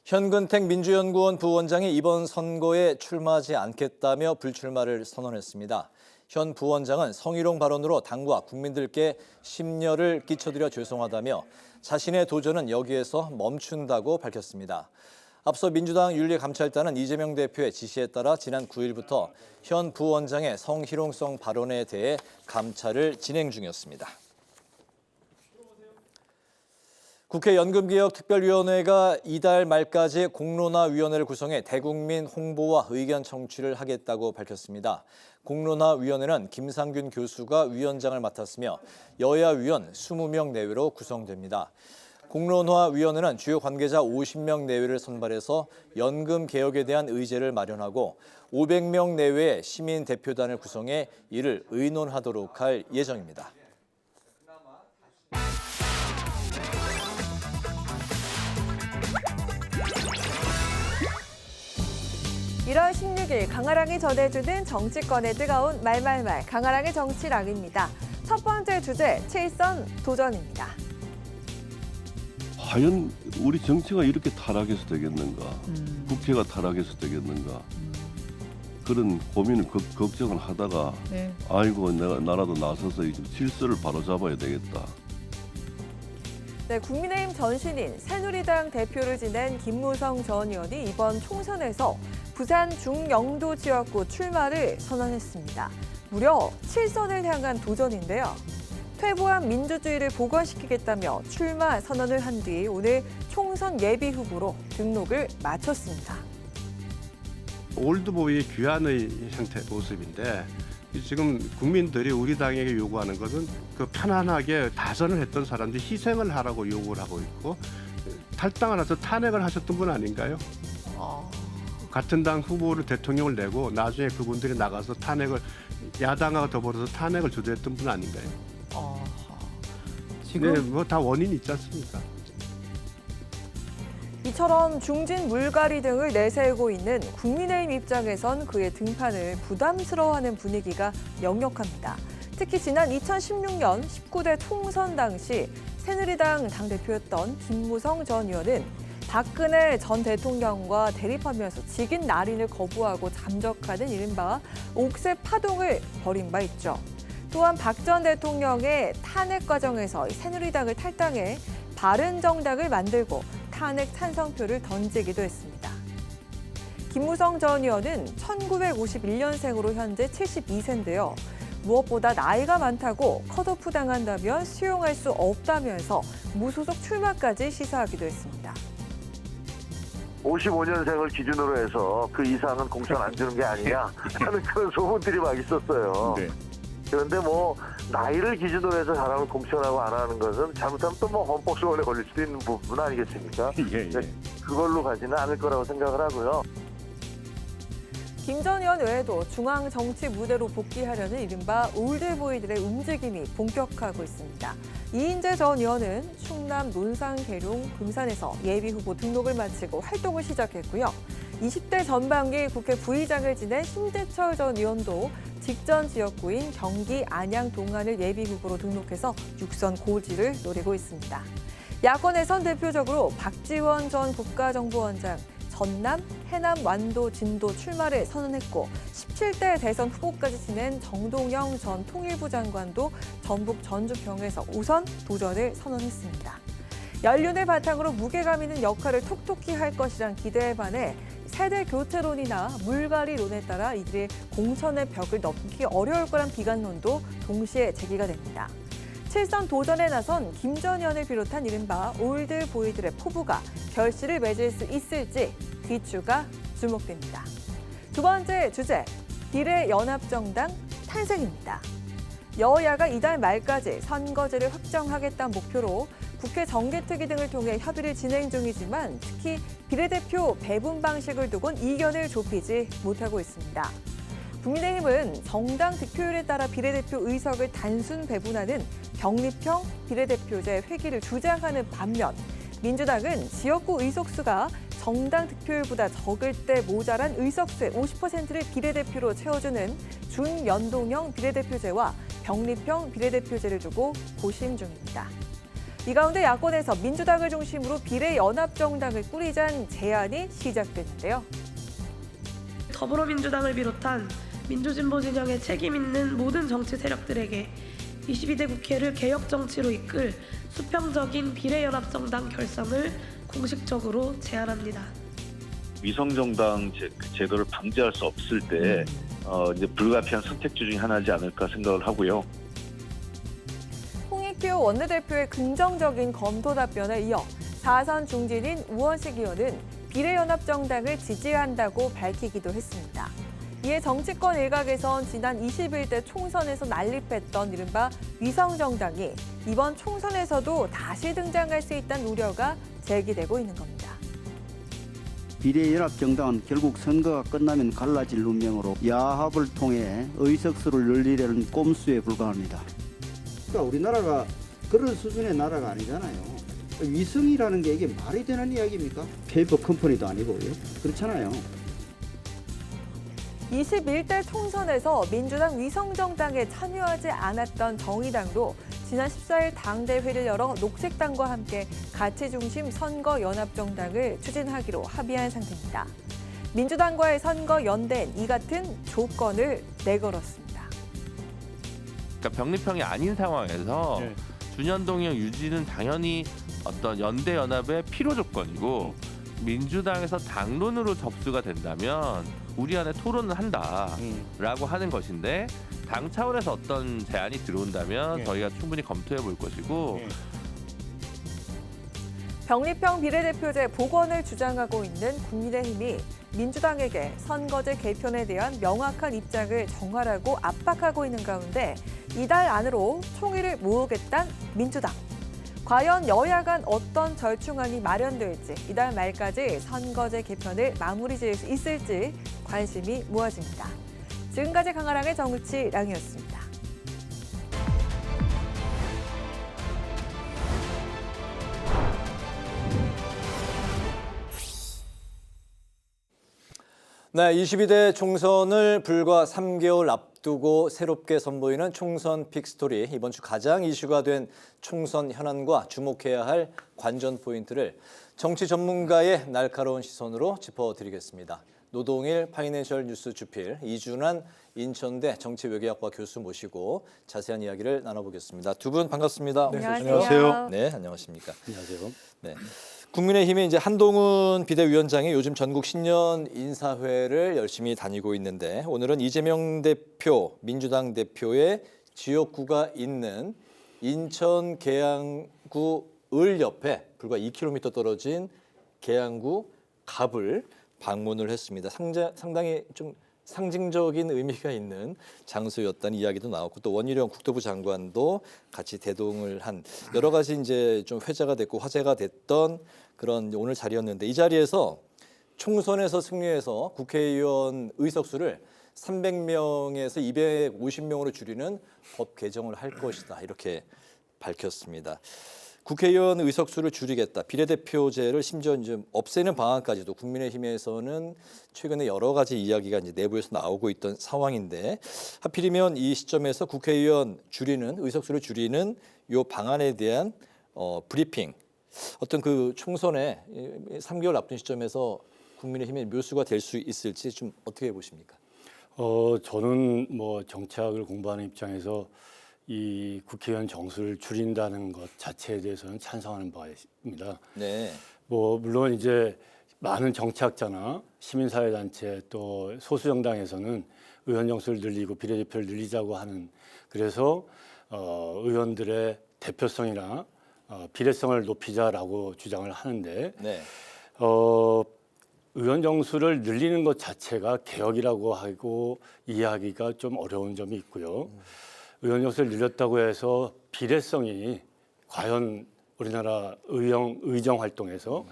현근택 민주연구원 부원장이 이번 선거에 출마하지 않겠다며 불출마를 선언했습니다. 현 부원장은 성희롱 발언으로 당과 국민들께 심려를 끼쳐드려 죄송하다며 자신의 도전은 여기에서 멈춘다고 밝혔습니다. 앞서 민주당 윤리감찰단은 이재명 대표의 지시에 따라 지난 9일부터 현 부원장의 성희롱성 발언에 대해 감찰을 진행 중이었습니다. 국회 연금개혁특별위원회가 이달 말까지 공론화위원회를 구성해 대국민 홍보와 의견 청취를 하겠다고 밝혔습니다. 공론화위원회는 김상균 교수가 위원장을 맡았으며 여야 위원 20명 내외로 구성됩니다. 공론화위원회는 주요 관계자 50명 내외를 선발해서 연금 개혁에 대한 의제를 마련하고 500명 내외의 시민 대표단을 구성해 이를 의논하도록 할 예정입니다. 1월 16일 강아랑이 전해주는 정치권의 뜨거운 말말말 강아랑의 정치랑입니다. 첫 번째 주제, 7선 도전입니다. 과연 우리 정치가 이렇게 타락해서 되겠는가? 국회가 타락해서 되겠는가? 그런 고민을 걱정을 하다가 아이고 내가 나라도 나서서 이 질서를 바로잡아야 되겠다. 네, 국민의힘 전신인 새누리당 대표를 지낸 김무성 전 의원이 이번 총선에서 부산 중영도 지역구 출마를 선언했습니다. 무려 7선을 향한 도전인데요. 퇴보한 민주주의를 복원시키겠다며 출마 선언을 한 뒤 오늘 총선 예비 후보로 등록을 마쳤습니다. 올드보이의 귀환의 형태 모습인데 지금 국민들이 우리 당에게 요구하는 것은 그 편안하게 다선을 했던 사람들이 희생을 하라고 요구를 하고 있고 탈당을 해서 탄핵을 하셨던 분 아닌가요? 같은 당 후보를 대통령을 내고 나중에 그분들이 나가서 탄핵을 야당하고 더불어서 탄핵을 주도했던 분 아닌가요? 지금 네, 뭐 다 원인이 있지 않습니까? 이처럼 중진 물갈이 등을 내세우고 있는 국민의힘 입장에선 그의 등판을 부담스러워하는 분위기가 역력합니다. 특히 지난 2016년 19대 총선 당시 새누리당 당대표였던 김무성 전 의원은 박근혜 전 대통령과 대립하면서 직인 날인을 거부하고 잠적하는 이른바 옥새 파동을 벌인 바 있죠. 또한 박 전 대통령의 탄핵 과정에서 새누리당을 탈당해 바른정당을 만들고 탄핵 찬성표를 던지기도 했습니다. 김무성 전 의원은 1951년생으로 현재 72세인데요. 무엇보다 나이가 많다고 컷오프 당한다면 수용할 수 없다면서 무소속 출마까지 시사하기도 했습니다. 55년생을 기준으로 해서 그 이상은 공천 안 주는 게 아니냐 하는 그런 소문들이 막 있었어요. 네. 그런데 뭐 나이를 기준으로 해서 사람을 공천하고 안 하는 것은 잘못하면 또 뭐 헌법소원에 걸릴 수도 있는 부분 아니겠습니까? 예. 그걸로 가지는 않을 거라고 생각을 하고요. 김 전 의원 외에도 중앙 정치 무대로 복귀하려는 이른바 올드보이들의 움직임이 본격화하고 있습니다. 이인재 전 의원은 충남 논산, 계룡, 금산에서 예비후보 등록을 마치고 활동을 시작했고요. 20대 전반기 국회 부의장을 지낸 심재철 전 의원도 직전 지역구인 경기 안양 동안을 예비후보로 등록해서 6선 고지를 노리고 있습니다. 야권에선 대표적으로 박지원 전 국가정보원장, 전남, 해남, 완도, 진도 출마를 선언했고 17대 대선 후보까지 지낸 정동영 전 통일부 장관도 전북 전주평에서 우선 도전을 선언했습니다. 연륜을 바탕으로 무게감 있는 역할을 톡톡히 할 것이란 기대에 반해 세대 교체론이나 물갈이론에 따라 이들의 공천의 벽을 넘기 어려울 거란 비관론도 동시에 제기가 됩니다. 7선 도전에 나선 김 전 의원을 비롯한 이른바 올드보이들의 포부가 결실을 맺을 수 있을지 귀추가 주목됩니다. 두 번째 주제, 비례연합정당 탄생입니다. 여야가 이달 말까지 선거제를 확정하겠다는 목표로 국회 정개특위 등을 통해 협의를 진행 중이지만 특히 비례대표 배분 방식을 두곤 이견을 좁히지 못하고 있습니다. 국민의힘은 정당 득표율에 따라 비례대표 의석을 단순 배분하는 병립형 비례대표제 회귀를 주장하는 반면 민주당은 지역구 의석수가 정당 득표율보다 적을 때 모자란 의석수의 50%를 비례대표로 채워주는 준연동형 비례대표제와 병립형 비례대표제를 두고 고심 중입니다. 이 가운데 야권에서 민주당을 중심으로 비례연합정당을 꾸리자는 제안이 시작됐는데요. 더불어민주당을 비롯한 민주진보 진영의 책임 있는 모든 정치 세력들에게 22대 국회를 개혁 정치로 이끌 수평적인 비례연합정당 결성을 공식적으로 제안합니다. 위성정당 제도를 방지할 수 없을 때 이제 불가피한 선택지 중에 하나지 않을까 생각을 하고요. 홍익표 원내대표의 긍정적인 검토 답변에 이어 4선 중진인 우원식 의원은 비례연합정당을 지지한다고 밝히기도 했습니다. 이에 정치권 일각에선 지난 21대 총선에서 난립했던 이른바 위성정당이 이번 총선에서도 다시 등장할 수 있다는 우려가 제기되고 있는 겁니다. 비례연합정당은 결국 선거가 끝나면 갈라질 운명으로 야합을 통해 의석수를 늘리려는 꼼수에 불과합니다. 그러니까 우리나라가 그런 수준의 나라가 아니잖아요. 위성이라는 게 이게 말이 되는 이야기입니까? 페이퍼 컴퍼니도 아니고요. 그렇잖아요. 21대 총선에서 민주당 위성정당에 참여하지 않았던 정의당도 지난 14일 당대회를 열어 녹색당과 함께 가치 중심 선거연합정당을 추진하기로 합의한 상태입니다. 민주당과의 선거 연대엔 이 같은 조건을 내걸었습니다. 그러니까 병립형이 아닌 상황에서 준연동형 유지는 당연히 어떤 연대 연합의 필요 조건이고 민주당에서 당론으로 접수가 된다면 우리 안에 토론을 한다라고 하는 것인데 당 차원에서 어떤 제안이 들어온다면 저희가 충분히 검토해 볼 것이고 병립형 비례대표제 복원을 주장하고 있는 국민의힘이 민주당에게 선거제 개편에 대한 명확한 입장을 정하라고 압박하고 있는 가운데 이달 안으로 총의를 모으겠다는 민주당. 과연 여야 간 어떤 절충안이 마련될지 이달 말까지 선거제 개편을 마무리 지을 수 있을지 관심이 모아집니다. 지금까지 강아랑의 정우치랑이었습니다. 네, 22대 총선을 불과 3개월 앞두고 새롭게 선보이는 총선 픽스토리. 이번 주 가장 이슈가 된 총선 현안과 주목해야 할 관전 포인트를 정치 전문가의 날카로운 시선으로 짚어드리겠습니다. 노동일 파이낸셜 뉴스 주필 이준환 인천대 정치외교학과 교수 모시고 자세한 이야기를 나눠보겠습니다. 두 분 반갑습니다. 네, 안녕하세요. 네, 안녕하십니까. 안녕하세요. 네. 국민의힘의 이제 한동훈 비대위원장이 요즘 전국 신년 인사회를 열심히 다니고 있는데 오늘은 이재명 대표, 민주당 대표의 지역구가 있는 인천 계양구 을 옆에 불과 2km 떨어진 계양구 갑을 방문을 했습니다. 상당히 좀 상징적인 의미가 있는 장소였다는 이야기도 나왔고 또 원희룡 국토부 장관도 같이 대동을 한 여러 가지 이제 좀 회자가 됐고 화제가 됐던 그런 오늘 자리였는데 이 자리에서 총선에서 승리해서 국회의원 의석수를 300명에서 250명으로 줄이는 법 개정을 할 것이다 이렇게 밝혔습니다. 국회의원 의석수를 줄이겠다. 비례대표제를 심지어 이제 없애는 방안까지도 국민의힘에서는 최근에 여러 가지 이야기가 이제 내부에서 나오고 있던 상황인데 하필이면 이 시점에서 국회의원 의석수를 줄이는 이 방안에 대한 브리핑 어떤 그 총선에 3개월 앞둔 시점에서 국민의힘의 묘수가 될 수 있을지 좀 어떻게 보십니까? 저는 뭐 정치학을 공부하는 입장에서 이 국회의원 정수를 줄인다는 것 자체에 대해서는 찬성하는 바입니다. 네. 뭐 물론 이제 많은 정치학자나 시민사회단체 또 소수 정당에서는 의원 정수를 늘리고 비례대표를 늘리자고 하는 그래서 의원들의 대표성이나 비례성을 높이자라고 주장을 하는데 네. 의원 정수를 늘리는 것 자체가 개혁이라고 하고 이해하기가 좀 어려운 점이 있고요. 의원 정수를 늘렸다고 해서 비례성이 과연 우리나라 의정 활동에서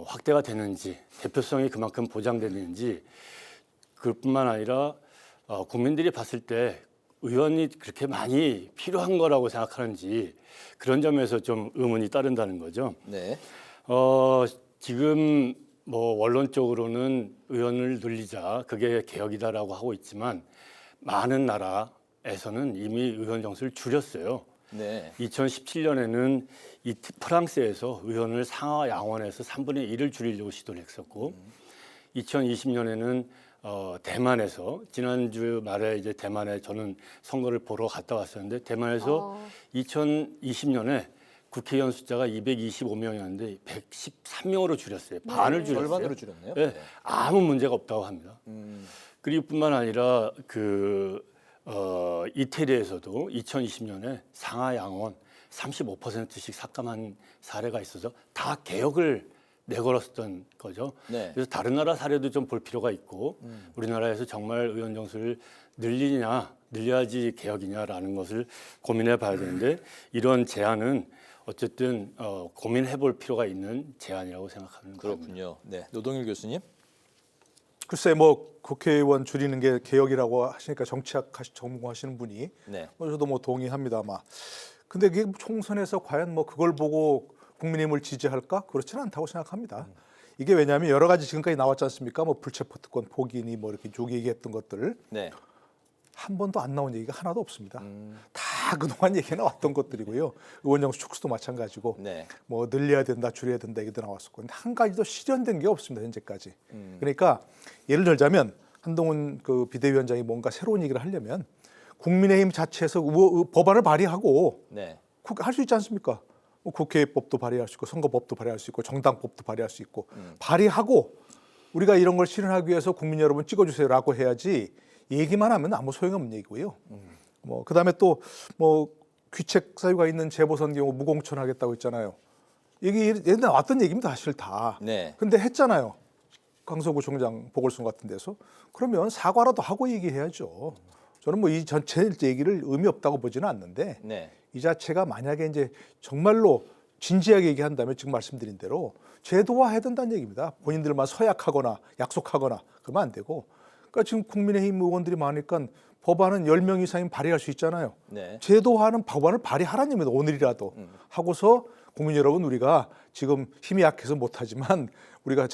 확대가 되는지 대표성이 그만큼 보장되는지 그뿐만 아니라 국민들이 봤을 때 의원이 그렇게 많이 필요한 거라고 생각하는지 그런 점에서 좀 의문이 따른다는 거죠. 네. 지금 뭐 원론적으로는 의원을 늘리자 그게 개혁이다라고 하고 있지만 많은 나라에서는 이미 의원 정수를 줄였어요. 네. 2017년에는 프랑스에서 의원을 상하 양원에서 3분의 1을 줄이려고 시도를 했었고 2020년에는 대만에서 지난주 말에 이제 대만에 저는 선거를 보러 갔다 왔었는데 대만에서 2020년에 국회의원 숫자가 225명이었는데 113명으로 줄였어요. 반을 줄였어요. 절반으로 줄였네요. 네, 아무 문제가 없다고 합니다. 그리고 뿐만 아니라 이태리에서도 2020년에 상하 양원 35%씩 삭감한 사례가 있어서 다 개혁을 내걸었던 거죠. 네. 그래서 다른 나라 사례도 좀 볼 필요가 있고 우리나라에서 정말 의원 정수를 늘려야지 개혁이냐라는 것을 고민해 봐야 되는데 이런 제안은 어쨌든 고민해 볼 필요가 있는 제안이라고 생각하는 거예요. 그렇군요. 네, 노동일 교수님. 글쎄 뭐 국회의원 줄이는 게 개혁이라고 하시니까 정치학 전공하시는 분이 네. 저도 뭐 동의합니다. 아마. 근데 이게 총선에서 과연 뭐 그걸 보고 국민의힘을 지지할까? 그렇지는 않다고 생각합니다. 이게 왜냐하면 여러 가지 지금까지 나왔지 않습니까? 뭐 불체포특권 포기니 뭐 이렇게 쭉 얘기했던 것들 네. 한 번도 안 나온 얘기가 하나도 없습니다. 다 그동안 얘기 나왔던 것들이고요. 의원 정수 축소도 마찬가지고 네. 뭐 늘려야 된다, 줄여야 된다 얘기도 나왔었고, 근데 한 가지도 실현된 게 없습니다 현재까지. 그러니까 예를 들자면 한동훈 그 비대위원장이 뭔가 새로운 얘기를 하려면 국민의힘 자체에서 법안을 발의하고 네. 할 수 있지 않습니까? 국회법도 발의할 수 있고 선거법도 발의할 수 있고 정당법도 발의할 수 있고 발의하고 우리가 이런 걸 실현하기 위해서 국민 여러분 찍어주세요라고 해야지. 얘기만 하면 아무 소용없는 얘기고요. 뭐 그다음에 또 뭐 귀책 사유가 있는 재보선 경우 무공천하겠다고 했잖아요. 이게 옛날에 나왔던 얘기입니다, 사실 다. 네. 근데 했잖아요. 강서구청장 보궐선 같은 데서. 그러면 사과라도 하고 얘기해야죠. 저는 뭐 이 전체 얘기를 의미 없다고 보지는 않는데 네. 이 자체가 만약에 이제 정말로 진지하게 얘기한다면 지금 말씀드린 대로 제도화해야 된다는 얘기입니다. 본인들만 서약하거나 약속하거나 그러면 안 되고. 그러니까 지금 국민의힘 의원들이 많으니까 법안은 10명 이상이면 발의할 수 있잖아요. 네. 제도화하는 법안을 발의하라는 얘기입니다. 오늘이라도. 하고서 국민 여러분 우리가 지금 힘이 약해서 못하지만 우리가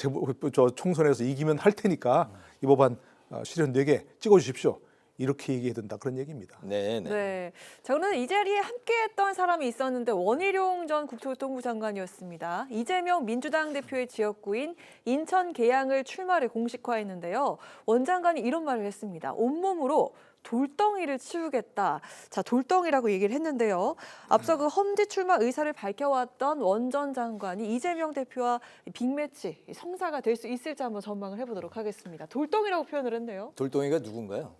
저 총선에서 이기면 할 테니까 이 법안 실현되게 찍어주십시오. 이렇게 얘기해야 된다 그런 얘기입니다. 네. 네. 자, 그러면 이 자리에 함께했던 사람이 있었는데 원희룡 전 국토교통부 장관이었습니다. 이재명 민주당 대표의 지역구인 인천 계양을 출마를 공식화했는데요. 원 장관이 이런 말을 했습니다. 온몸으로 돌덩이를 치우겠다. 자, 돌덩이라고 얘기를 했는데요. 앞서 그 험지 출마 의사를 밝혀왔던 원 전 장관이 이재명 대표와 빅매치 성사가 될 수 있을지 한번 전망을 해보도록 하겠습니다. 돌덩이라고 표현을 했네요. 돌덩이가 누군가요?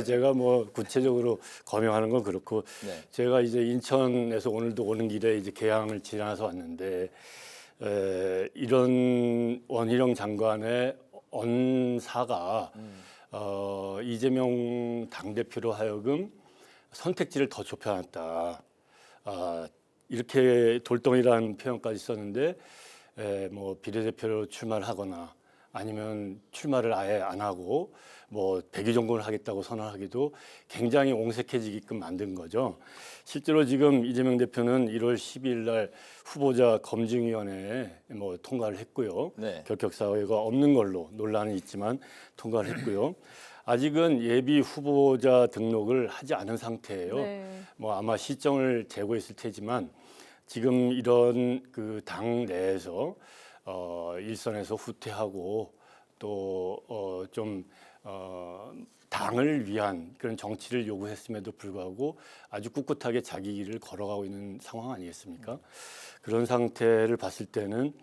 제가 뭐 구체적으로 거명하는 건 그렇고 네. 제가 이제 인천에서 오늘도 오는 길에 이제 계양을 지나서 왔는데 이런 원희룡 장관의 언사가 이재명 당대표로 하여금 선택지를 더 좁혀놨다. 이렇게 돌덩이라는 표현까지 썼는데 뭐 비례대표로 출마를 하거나 아니면 출마를 아예 안 하고 뭐 대기종군을 하겠다고 선언하기도 굉장히 옹색해지게끔 만든 거죠. 실제로 지금 이재명 대표는 1월 12일 날 후보자 검증위원회에 뭐 통과를 했고요. 네. 결격 사유가 없는 걸로 논란은 있지만 통과를 했고요. 아직은 예비 후보자 등록을 하지 않은 상태예요. 네. 뭐 아마 시정을 재고했을 테지만 지금 이런 그 당 내에서 일선에서 후퇴하고 또 좀 당을 위한 그런 정치를 요구했음에도 불구하고 아주 꿋꿋하게 자기 길을 걸어가고 있는 상황 아니겠습니까? 그런 상태를 봤을 때는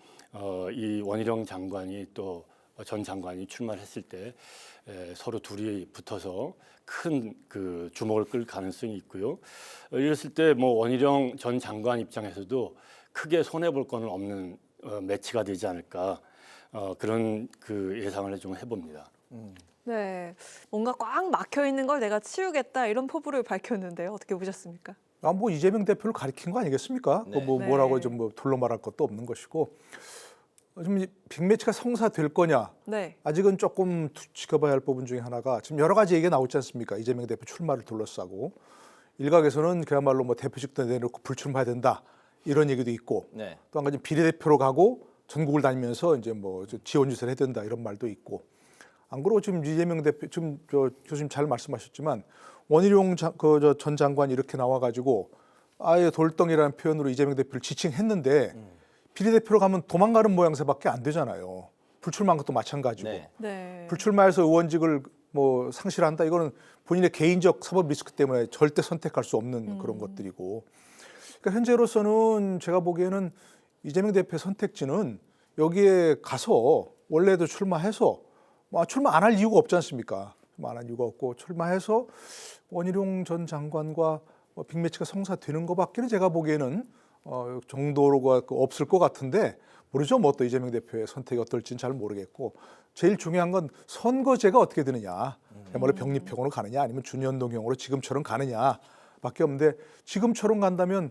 이 원희룡 장관이 또 전 장관이 출마를 했을 때 서로 둘이 붙어서 큰 그 주목을 끌 가능성이 있고요. 이랬을 때 뭐 원희룡 전 장관 입장에서도 크게 손해 볼 거는 없는 매치가 되지 않을까 그런 그 예상을 좀 해봅니다. 네, 뭔가 꽉 막혀 있는 걸 내가 치우겠다 이런 포부를 밝혔는데요. 어떻게 보셨습니까? 뭐 이재명 대표를 가리킨 거 아니겠습니까? 네. 뭐 뭐라고 좀 뭐 둘러 말할 것도 없는 것이고 좀 빅매치가 성사될 거냐? 네. 아직은 조금 지켜봐야 할 부분 중에 하나가 지금 여러 가지 얘기가 나오지 않습니까? 이재명 대표 출마를 둘러싸고 일각에서는 그야말로 뭐 대표직도 내놓고 불출마해야 된다 이런 얘기도 있고 네. 또 한 가지 비례대표로 가고 전국을 다니면서 이제 뭐 지원 유세를 해야 된다 이런 말도 있고 안 그러고 지금 이재명 대표 지금 교수님 잘 말씀하셨지만 원희룡 전 장관이 이렇게 나와가지고 아예 돌덩이라는 표현으로 이재명 대표를 지칭했는데 비례대표로 가면 도망가는 모양새밖에 안 되잖아요. 불출마한 것도 마찬가지고 네. 네. 불출마해서 의원직을 뭐 상실한다 이거는 본인의 개인적 사법 리스크 때문에 절대 선택할 수 없는 그런 것들이고 그러니까 현재로서는 제가 보기에는 이재명 대표의 선택지는 여기에 가서 원래도 출마해서 출마 안 할 이유가 없지 않습니까? 출마 안 할 이유가 없고 출마해서 원희룡 전 장관과 빅매치가 성사되는 것밖에는 제가 보기에는 정도로가 없을 것 같은데 모르죠. 뭐 또 이재명 대표의 선택이 어떨지는 잘 모르겠고 제일 중요한 건 선거제가 어떻게 되느냐. 그야말로 병립형으로 가느냐 아니면 준연동형으로 지금처럼 가느냐밖에 없는데 지금처럼 간다면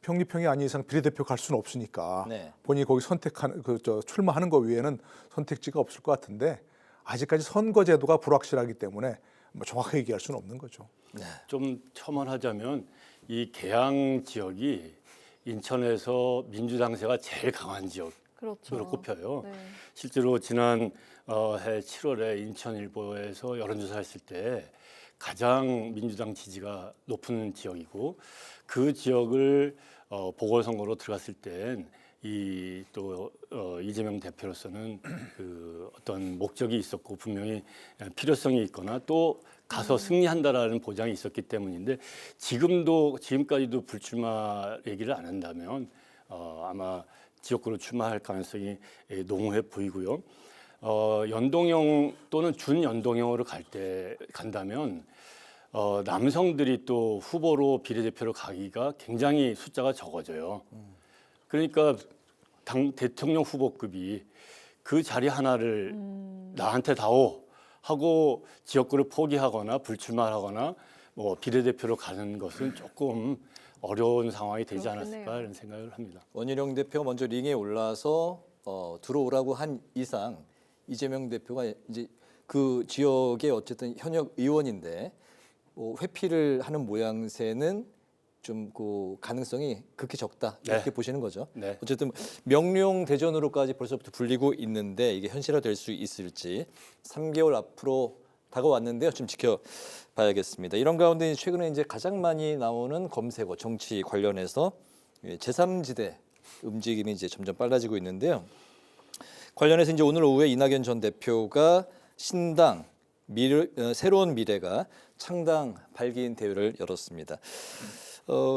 병립형이 아닌 이상 비례대표 갈 수는 없으니까 네. 본인이 거기 선택하는 출마하는 거 외에는 선택지가 없을 것 같은데 아직까지 선거제도가 불확실하기 때문에 뭐 정확하게 얘기할 수는 없는 거죠. 네. 좀 첨언하자면 이 계양 지역이 인천에서 민주당세가 제일 강한 지역으로 그렇죠. 꼽혀요. 네. 실제로 지난 해 7월에 인천일보에서 여론조사했을 때 가장 민주당 지지가 높은 지역이고 그 지역을 보궐선거로 들어갔을 땐 이 또 이재명 대표로서는 그 어떤 목적이 있었고 분명히 필요성이 있거나 또 가서 승리한다라는 보장이 있었기 때문인데 지금까지도 불출마 얘기를 안 한다면 아마 지역구로 출마할 가능성이 농후해 보이고요. 연동형 또는 준연동형으로 간다면 남성들이 또 후보로 비례대표로 가기가 굉장히 숫자가 적어져요. 그러니까 대통령 후보급이 그 자리 하나를 나한테 다오 하고 지역구를 포기하거나 불출마하거나 뭐 비례대표로 가는 것은 조금 어려운 상황이 되지 않았을까 이런 생각을 합니다. 원희룡 대표가 먼저 링에 올라서 들어오라고 한 이상 이재명 대표가 이제 그 지역의 어쨌든 현역 의원인데 회피를 하는 모양새는 좀 그 가능성이 극히 적다 이렇게 보시는 거죠. 네. 어쨌든 명령 대전으로까지 벌써부터 불리고 있는데 이게 현실화될 수 있을지 3개월 앞으로 다가왔는데요. 좀 지켜봐야겠습니다. 이런 가운데 최근에 이제 가장 많이 나오는 검색어 정치 관련해서 제3지대 움직임이 이제 점점 빨라지고 있는데요. 관련해서 이제 오늘 오후에 이낙연 전 대표가 신당 새로운 미래가 창당 발기인 대회를 열었습니다.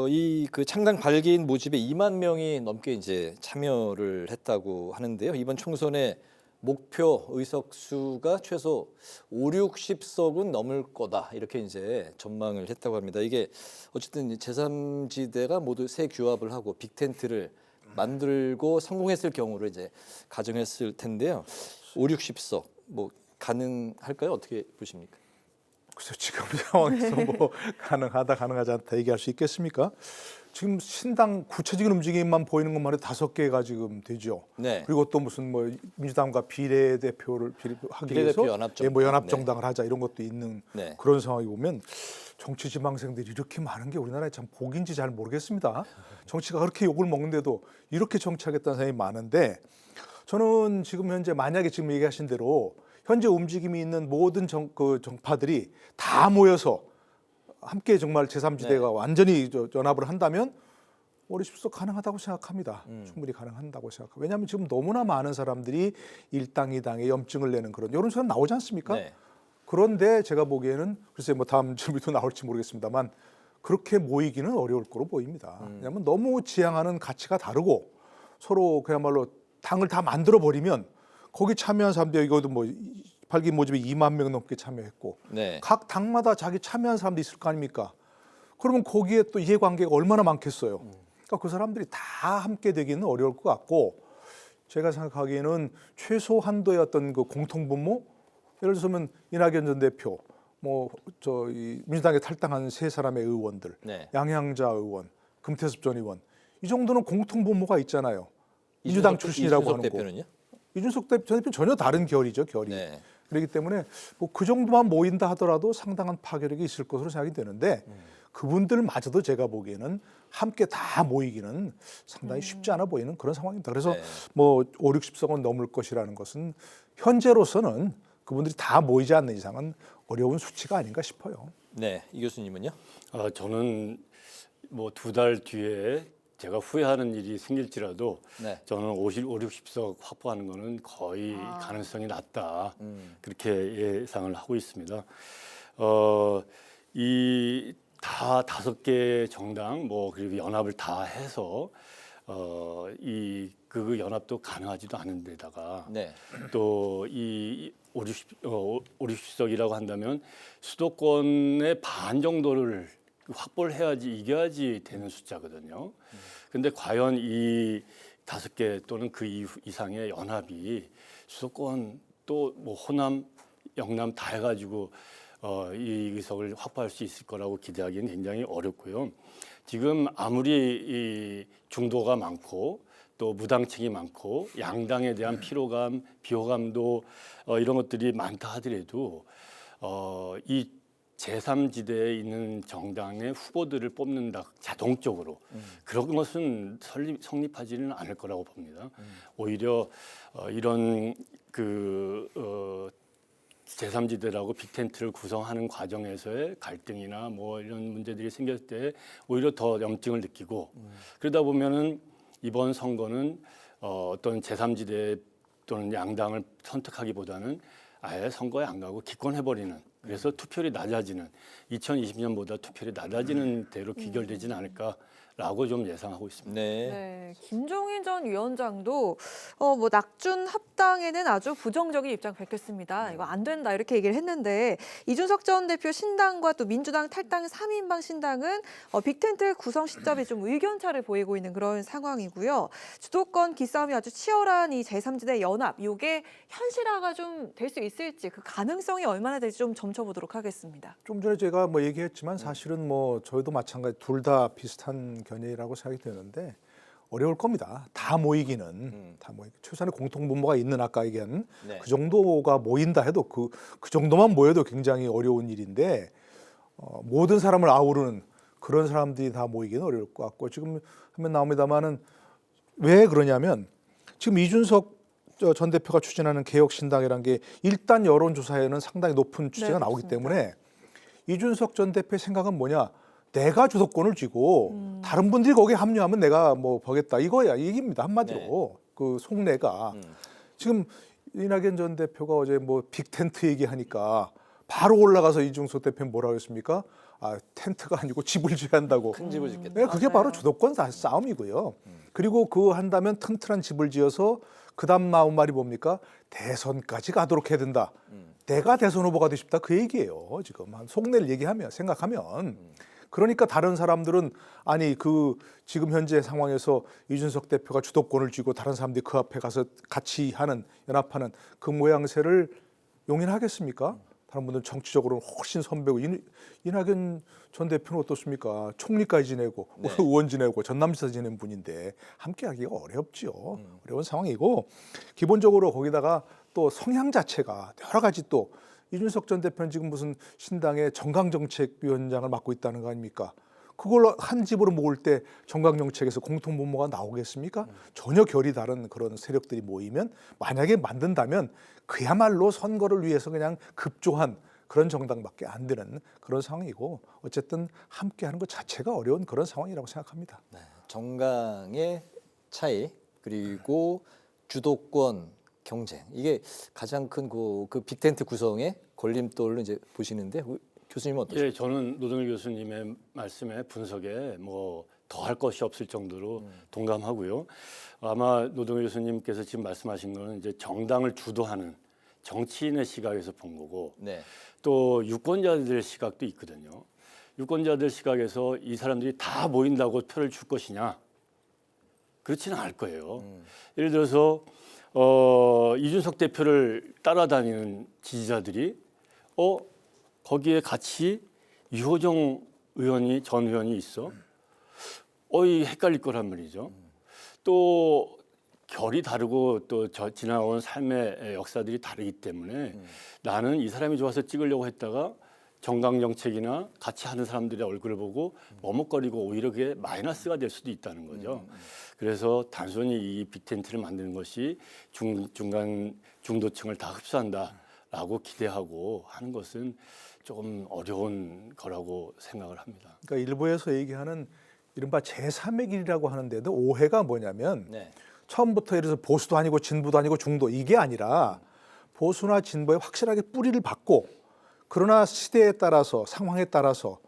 이 그 창당 발기인 모집에 2만 명이 넘게 이제 참여를 했다고 하는데요. 이번 총선에 목표 의석 수가 최소 5, 60석은 넘을 거다 이렇게 이제 전망을 했다고 합니다. 이게 어쨌든 제3지대가 모두 새 규합을 하고 빅텐트를 만들고 성공했을 경우로 이제 가정했을 텐데요. 5, 60석 뭐 가능할까요? 어떻게 보십니까? 글쎄 지금 상황에서 뭐 가능하다 가능하지 않다 얘기할 수 있겠습니까? 지금 신당 구체적인 움직임만 보이는 것만 해도 5개가 지금 되죠. 네. 그리고 또 무슨 뭐 민주당과 비례대표를 하기 위해서 뭐 연합정당을 하자 이런 것도 있는 네. 그런 상황이 보면 정치 지망생들이 이렇게 많은 게 우리나라에 참 복인지 잘 모르겠습니다. 정치가 그렇게 욕을 먹는데도 이렇게 정치하겠다는 사람이 많은데 저는 지금 현재 만약에 지금 얘기하신 대로 현재 움직임이 있는 모든 정파들이 다 모여서 함께 정말 제3지대가 완전히 연합을 한다면 5, 60석 가능하다고 생각합니다. 충분히 가능한다고 생각합니다. 왜냐하면 지금 너무나 많은 사람들이 일당, 이당에 염증을 내는 그런 이런 사람 나오지 않습니까? 네. 그런데 제가 보기에는 글쎄 뭐 다음 질문도 나올지 모르겠습니다만 그렇게 모이기는 어려울 거로 보입니다. 왜냐하면 너무 지향하는 가치가 다르고 서로 그야말로 당을 다 만들어 버리면 거기 참여한 사람들 이것도 뭐 발기 모집에 2만 명 넘게 참여했고 네. 각 당마다 자기 참여한 사람도 있을 거 아닙니까? 그러면 거기에 또 이해관계가 얼마나 많겠어요. 그러니까 그 사람들이 다 함께 되기는 어려울 것 같고 제가 생각하기에는 최소 한도의 어떤 그 공통분모 예를 들면 이낙연 전 대표 뭐 이 민주당에 탈당한 3사람의 의원들 네. 양향자 의원 금태섭 전 의원 이 정도는 공통분모가 있잖아요. 민주당 출신이라고 하는 대표는요? 이준석 대표는 전혀 다른 결이죠, 결이. 네. 그렇기 때문에 뭐 그 정도만 모인다 하더라도 상당한 파괴력이 있을 것으로 생각이 되는데 그분들마저도 제가 보기에는 함께 다 모이기는 상당히 쉽지 않아 보이는 그런 상황입니다. 그래서 네. 뭐 5, 60석은 넘을 것이라는 것은 현재로서는 그분들이 다 모이지 않는 이상은 어려운 수치가 아닌가 싶어요. 네, 이 교수님은요? 저는 뭐 2달 뒤에 제가 후회하는 일이 생길지라도 네. 저는 5, 60석 확보하는 거는 거의 가능성이 낮다. 그렇게 예상을 하고 있습니다. 이 다 5개 정당 뭐 그리고 연합을 다 해서 이 그 연합도 가능하지도 않은 데다가 네. 또 이 5, 60석이라고 한다면 수도권의 반 정도를 확보를 해야지 이겨야지 되는 숫자거든요. 근데 과연 이 5개 또는 그 이상의 연합이 수도권 또 뭐 호남, 영남 다 해가지고 이 의석을 확보할 수 있을 거라고 기대하기는 굉장히 어렵고요. 지금 아무리 이 중도가 많고 또 무당층이 많고 양당에 대한 피로감, 비호감도 이런 것들이 많다 하더라도 이 제3지대에 있는 정당의 후보들을 뽑는다 자동적으로 그런 것은 성립하지는 않을 거라고 봅니다. 오히려 이런 제3지대라고 빅텐트를 구성하는 과정에서의 갈등이나 뭐 이런 문제들이 생겼을 때 오히려 더 염증을 느끼고 그러다 보면은 이번 선거는 어떤 제3지대 또는 양당을 선택하기보다는 아예 선거에 안 가고 기권해버리는 그래서 투표율이 낮아지는 2020년보다 투표율이 낮아지는 대로 귀결되지는 않을까라고 좀 예상하고 있습니다. 네, 김종인 전 위원장도 뭐 낙준 합당에는 아주 부정적인 입장 밝혔습니다. 이거 안 된다 이렇게 얘기를 했는데 이준석 전 대표 신당과 또 민주당 탈당 3인방 신당은 빅텐트 구성 시점에 좀 의견차를 보이고 있는 그런 상황이고요. 주도권 기싸움이 아주 치열한 이 제3지대 연합 이게 현실화가 좀 될 수 있을지 그 가능성이 얼마나 될지 좀 점쳐보도록 하겠습니다. 좀 전에 제가 뭐 얘기했지만 사실은 뭐 저희도 마찬가지 둘 다 비슷한 견해라고 생각이 되는데 어려울 겁니다. 다 모이기는 다 모이. 최소한의 공통분모가 있는 아까 얘기한 네. 그 정도가 모인다 해도 그 정도만 모여도 굉장히 어려운 일인데 모든 사람을 아우르는 그런 사람들이 다 모이기는 어려울 것 같고 지금 하면 나옵니다만은 왜 그러냐면 지금 이준석 전 대표가 추진하는 개혁신당이라는 게 일단 여론조사에는 상당히 높은 추세가 네, 나오기 그렇습니다. 때문에 이준석 전 대표의 생각은 뭐냐? 내가 주도권을 쥐고 다른 분들이 거기에 합류하면 내가 뭐 보겠다 이거야 이 얘기입니다 한마디로. 네. 그 속내가 지금 이낙연 전 대표가 어제 뭐 빅텐트 얘기하니까 바로 올라가서 이준석 대표는 뭐라고 했습니까? 아 텐트가 아니고 집을 지어야 한다고. 큰 집을 짓겠다. 네, 그게 바로 주도권 싸움이고요. 그리고 그거 한다면 튼튼한 집을 지어서 그다음 나온 말이 뭡니까? 대선까지 가도록 해야 된다. 내가 대선 후보가 되고 싶다 그 얘기예요. 지금 한 속내를 얘기하면 생각하면. 그러니까 다른 사람들은 아니 그 지금 현재 상황에서 이준석 대표가 주도권을 쥐고 다른 사람들이 그 앞에 가서 같이 하는 연합하는 그 모양새를 용인하겠습니까? 다른 분들은 정치적으로는 훨씬 선배고 이낙연 전 대표는 어떻습니까? 총리까지 지내고 네. 의원 지내고 전남지사 지낸 분인데 함께하기가 어렵죠. 어려운 상황이고 기본적으로 거기다가 또 성향 자체가 여러 가지 또 이준석 전 대표는 지금 무슨 신당의 정강정책위원장을 맡고 있다는 거 아닙니까? 그걸 한 집으로 모을 때 정강정책에서 공통분모가 나오겠습니까? 전혀 결이 다른 그런 세력들이 모이면 만약에 만든다면 그야말로 선거를 위해서 그냥 급조한 그런 정당밖에 안 되는 그런 상황이고 어쨌든 함께하는 것 자체가 어려운 그런 상황이라고 생각합니다. 네, 정강의 차이 그리고 주도권 경쟁 이게 가장 큰 그 빅텐트 구성의 걸림돌로 이제 보시는데 교수님은 어떠세요? 예, 저는 노동일 교수님의 말씀에 분석에 뭐 더할 것이 없을 정도로 동감하고요. 아마 노동일 교수님께서 지금 말씀하신 거는 이제 정당을 주도하는 정치인의 시각에서 본 거고 네. 또 유권자들의 시각도 있거든요. 유권자들 시각에서 이 사람들이 다 모인다고 표를 줄 것이냐? 그렇지는 않을 거예요. 예를 들어서 이준석 대표를 따라다니는 지지자들이 거기에 같이 유호정 의원이 전 의원이 있어. 이 헷갈릴 거란 말이죠. 또 결이 다르고 또 지나온 삶의 역사들이 다르기 때문에 나는 이 사람이 좋아서 찍으려고 했다가 정강정책이나 같이 하는 사람들의 얼굴을 보고 머뭇거리고 오히려 그게 마이너스가 될 수도 있다는 거죠. 그래서 단순히 이 빅텐트를 만드는 것이 중간 중도층을 다 흡수한다라고 기대하고 하는 것은 조금 어려운 거라고 생각을 합니다. 그러니까 일부에서 얘기하는 이른바 제3의 길이라고 하는데도 오해가 뭐냐면 네. 처음부터 예를 들어서 보수도 아니고 진보도 아니고 중도 이게 아니라 보수나 진보에 확실하게 뿌리를 받고 그러나 시대에 따라서 상황에 따라서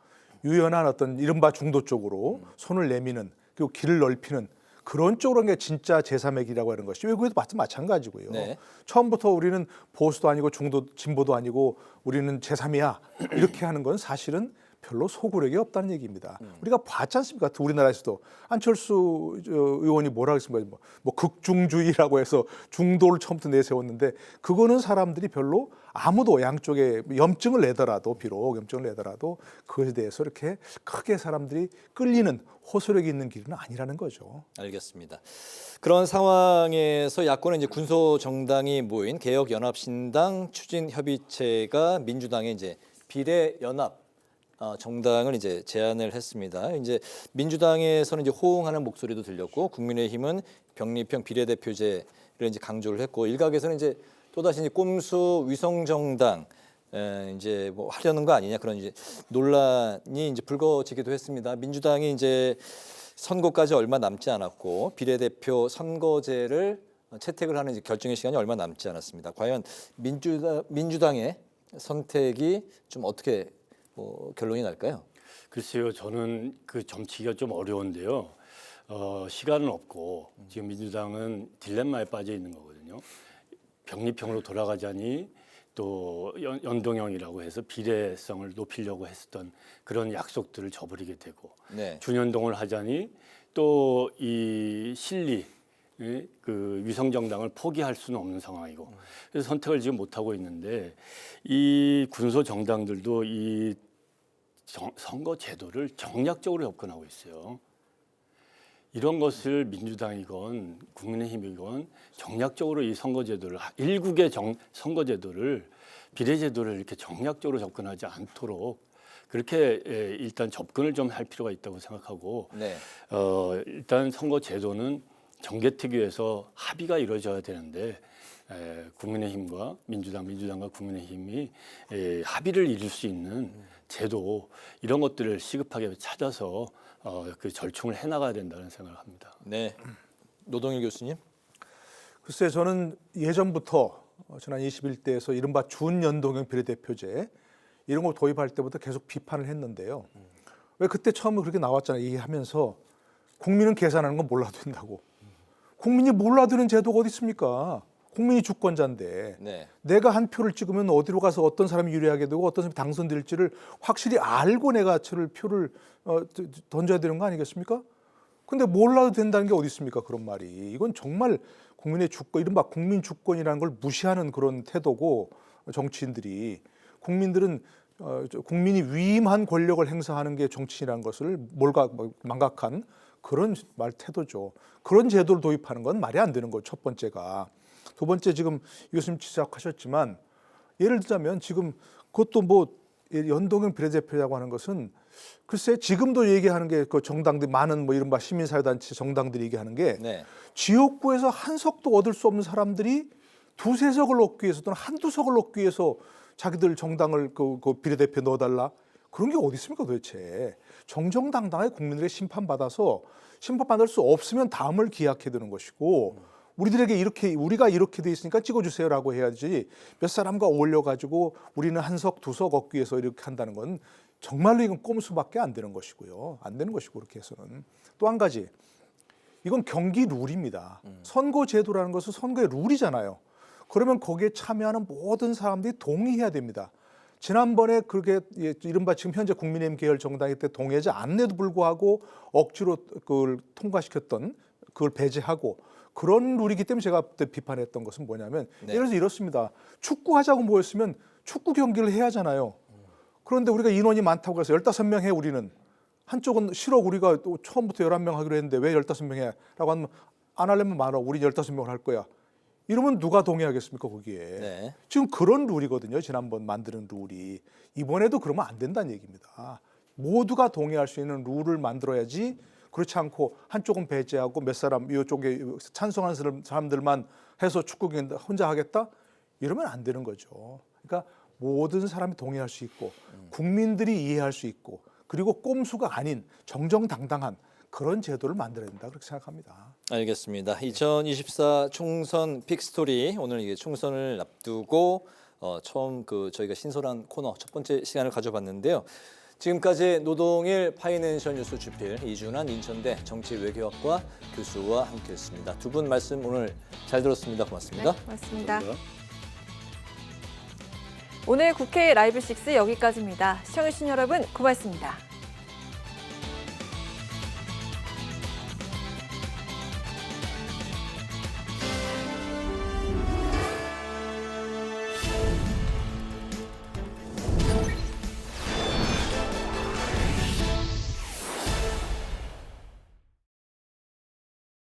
유연한 어떤 이른바 중도 쪽으로 손을 내미는 그리고 길을 넓히는 그런 쪽으로 게 진짜 제3의 길이라고 하는 것이 외국에도 마찬가지고요. 네. 처음부터 우리는 보수도 아니고 중도 진보도 아니고 우리는 제3이야 이렇게 하는 건 사실은 별로 소구력이 없다는 얘기입니다. 우리가 봤지 않습니까? 우리나라에서도 안철수 의원이 뭐라고 했습니까? 뭐 극중주의라고 해서 중도를 처음부터 내세웠는데 그거는 사람들이 별로 아무도 양쪽에 염증을 내더라도 비록 염증을 내더라도 그것에 대해서 이렇게 크게 사람들이 끌리는 호소력이 있는 길은 아니라는 거죠. 알겠습니다. 그런 상황에서 야권은 이제 군소 정당이 모인 개혁연합신당 추진협의체가 민주당의 이제 비례연합 정당을 이제 제안을 했습니다. 이제 민주당에서는 이제 호응하는 목소리도 들렸고 국민의힘은 병립형 비례대표제를 이제 강조를 했고 일각에서는 이제 또다시 이제 꼼수 위성정당 이제 뭐 하려는 거 아니냐 그런 이제 논란이 이제 불거지기도 했습니다. 민주당이 이제 선거까지 얼마 남지 않았고 비례대표 선거제를 채택을 하는 이제 결정의 시간이 얼마 남지 않았습니다. 과연 민주당의 선택이 좀 어떻게 결론이 날까요? 글쎄요, 저는 그 점치기가 좀 어려운데요. 시간은 없고 지금 민주당은 딜레마에 빠져 있는 거거든요. 병립형으로 돌아가자니 또 연동형이라고 해서 비례성을 높이려고 했었던 그런 약속들을 저버리게 되고 네. 준연동을 하자니 또 이 실리 그 위성정당을 포기할 수는 없는 상황이고 그래서 선택을 지금 못 하고 있는데 이 군소 정당들도 이 선거 제도를 정략적으로 접근하고 있어요. 이런 것을 민주당이건 국민의힘이건 정략적으로 이 선거제도를 일국의 선거제도를 비례제도를 이렇게 정략적으로 접근하지 않도록 그렇게 일단 접근을 좀 할 필요가 있다고 생각하고 네. 일단 선거제도는 정개특위에서 합의가 이루어져야 되는데 국민의힘과 민주당과 국민의힘이 합의를 이룰 수 있는 제도 이런 것들을 시급하게 찾아서 그 절충을 해나가야 된다는 생각을 합니다. 네, 노동일 교수님. 글쎄 저는 예전부터 지난 21대에서 이른바 준연동형 비례대표제 이런 걸 도입할 때부터 계속 비판을 했는데요. 왜 그때 처음에 그렇게 나왔잖아요. 얘기하면서 국민은 계산하는 건 몰라도 된다고. 국민이 몰라도 되는 제도가 어디 있습니까? 국민이 주권자인데 네. 내가 한 표를 찍으면 어디로 가서 어떤 사람이 유리하게 되고 어떤 사람이 당선될지를 확실히 알고 내가 표를 던져야 되는 거 아니겠습니까? 근데 몰라도 된다는 게 어디 있습니까? 그런 말이. 이건 정말 국민의 주권, 이른바 국민 주권이라는 걸 무시하는 그런 태도고 정치인들이 국민들은 국민이 위임한 권력을 행사하는 게 정치인이라는 것을 망각한 그런 말 태도죠. 그런 제도를 도입하는 건 말이 안 되는 거죠. 첫 번째가. 두 번째 지금 이 교수님 지적하셨지만 예를 들자면 지금 그것도 뭐 연동형 비례대표라고 하는 것은 글쎄 지금도 얘기하는 게 그 정당들 많은 뭐 이른바 시민사회단체 정당들이 얘기하는 게 네. 지역구에서 한 석도 얻을 수 없는 사람들이 두세 석을 얻기 위해서 또는 한두 석을 얻기 위해서 자기들 정당을 그 비례대표 넣어달라 그런 게 어디 있습니까 도대체. 정정당당하게 국민들의 심판받아서 심판받을 수 없으면 다음을 기약해야 되는 것이고 우리들에게 우리가 이렇게 돼 있으니까 찍어주세요라고 해야지 몇 사람과 어울려 가지고 우리는 한 석, 두 석 얻기 위해서 이렇게 한다는 건 정말로 이건 꼼수밖에 안 되는 것이고요. 안 되는 것이고 그렇게 해서는. 또 한 가지 이건 경기 룰입니다. 선거제도라는 것은 선거의 룰이잖아요. 그러면 거기에 참여하는 모든 사람들이 동의해야 됩니다. 지난번에 그렇게 이른바 지금 현재 국민의힘 계열 정당이 때 동의하지 않는데도 불구하고 억지로 그걸 통과시켰던 그걸 배제하고 그런 룰이기 때문에 제가 그때 비판했던 것은 뭐냐면 네. 예를 들어서 이렇습니다. 축구하자고 모였으면 축구 경기를 해야 하잖아요. 그런데 우리가 인원이 많다고 해서 15명 해 우리는. 한쪽은 싫어 우리가 처음부터 11명 하기로 했는데 왜 15명 해? 라고 하면 안 하려면 말아. 우리 15명을 할 거야. 이러면 누가 동의하겠습니까 거기에. 네. 지금 그런 룰이거든요. 지난번 만드는 룰이. 이번에도 그러면 안 된다는 얘기입니다. 모두가 동의할 수 있는 룰을 만들어야지 그렇지 않고 한쪽은 배제하고 몇 사람 이쪽에 찬성하는 사람들만 해서 축구 경기 혼자 하겠다? 이러면 안 되는 거죠. 그러니까 모든 사람이 동의할 수 있고 국민들이 이해할 수 있고 그리고 꼼수가 아닌 정정당당한 그런 제도를 만들어야 된다 그렇게 생각합니다. 알겠습니다. 2024 총선 픽스토리 오늘 이게 총선을 앞두고 처음 저희가 신선한 코너 첫 번째 시간을 가져봤는데요. 지금까지 노동일 파이낸셜 뉴스 주필 이준환 인천대 정치외교학과 교수와 함께했습니다. 두 분 말씀 오늘 잘 들었습니다. 고맙습니다. 네, 고맙습니다. 오늘 국회 라이브 6 여기까지입니다. 시청해주신 여러분 고맙습니다.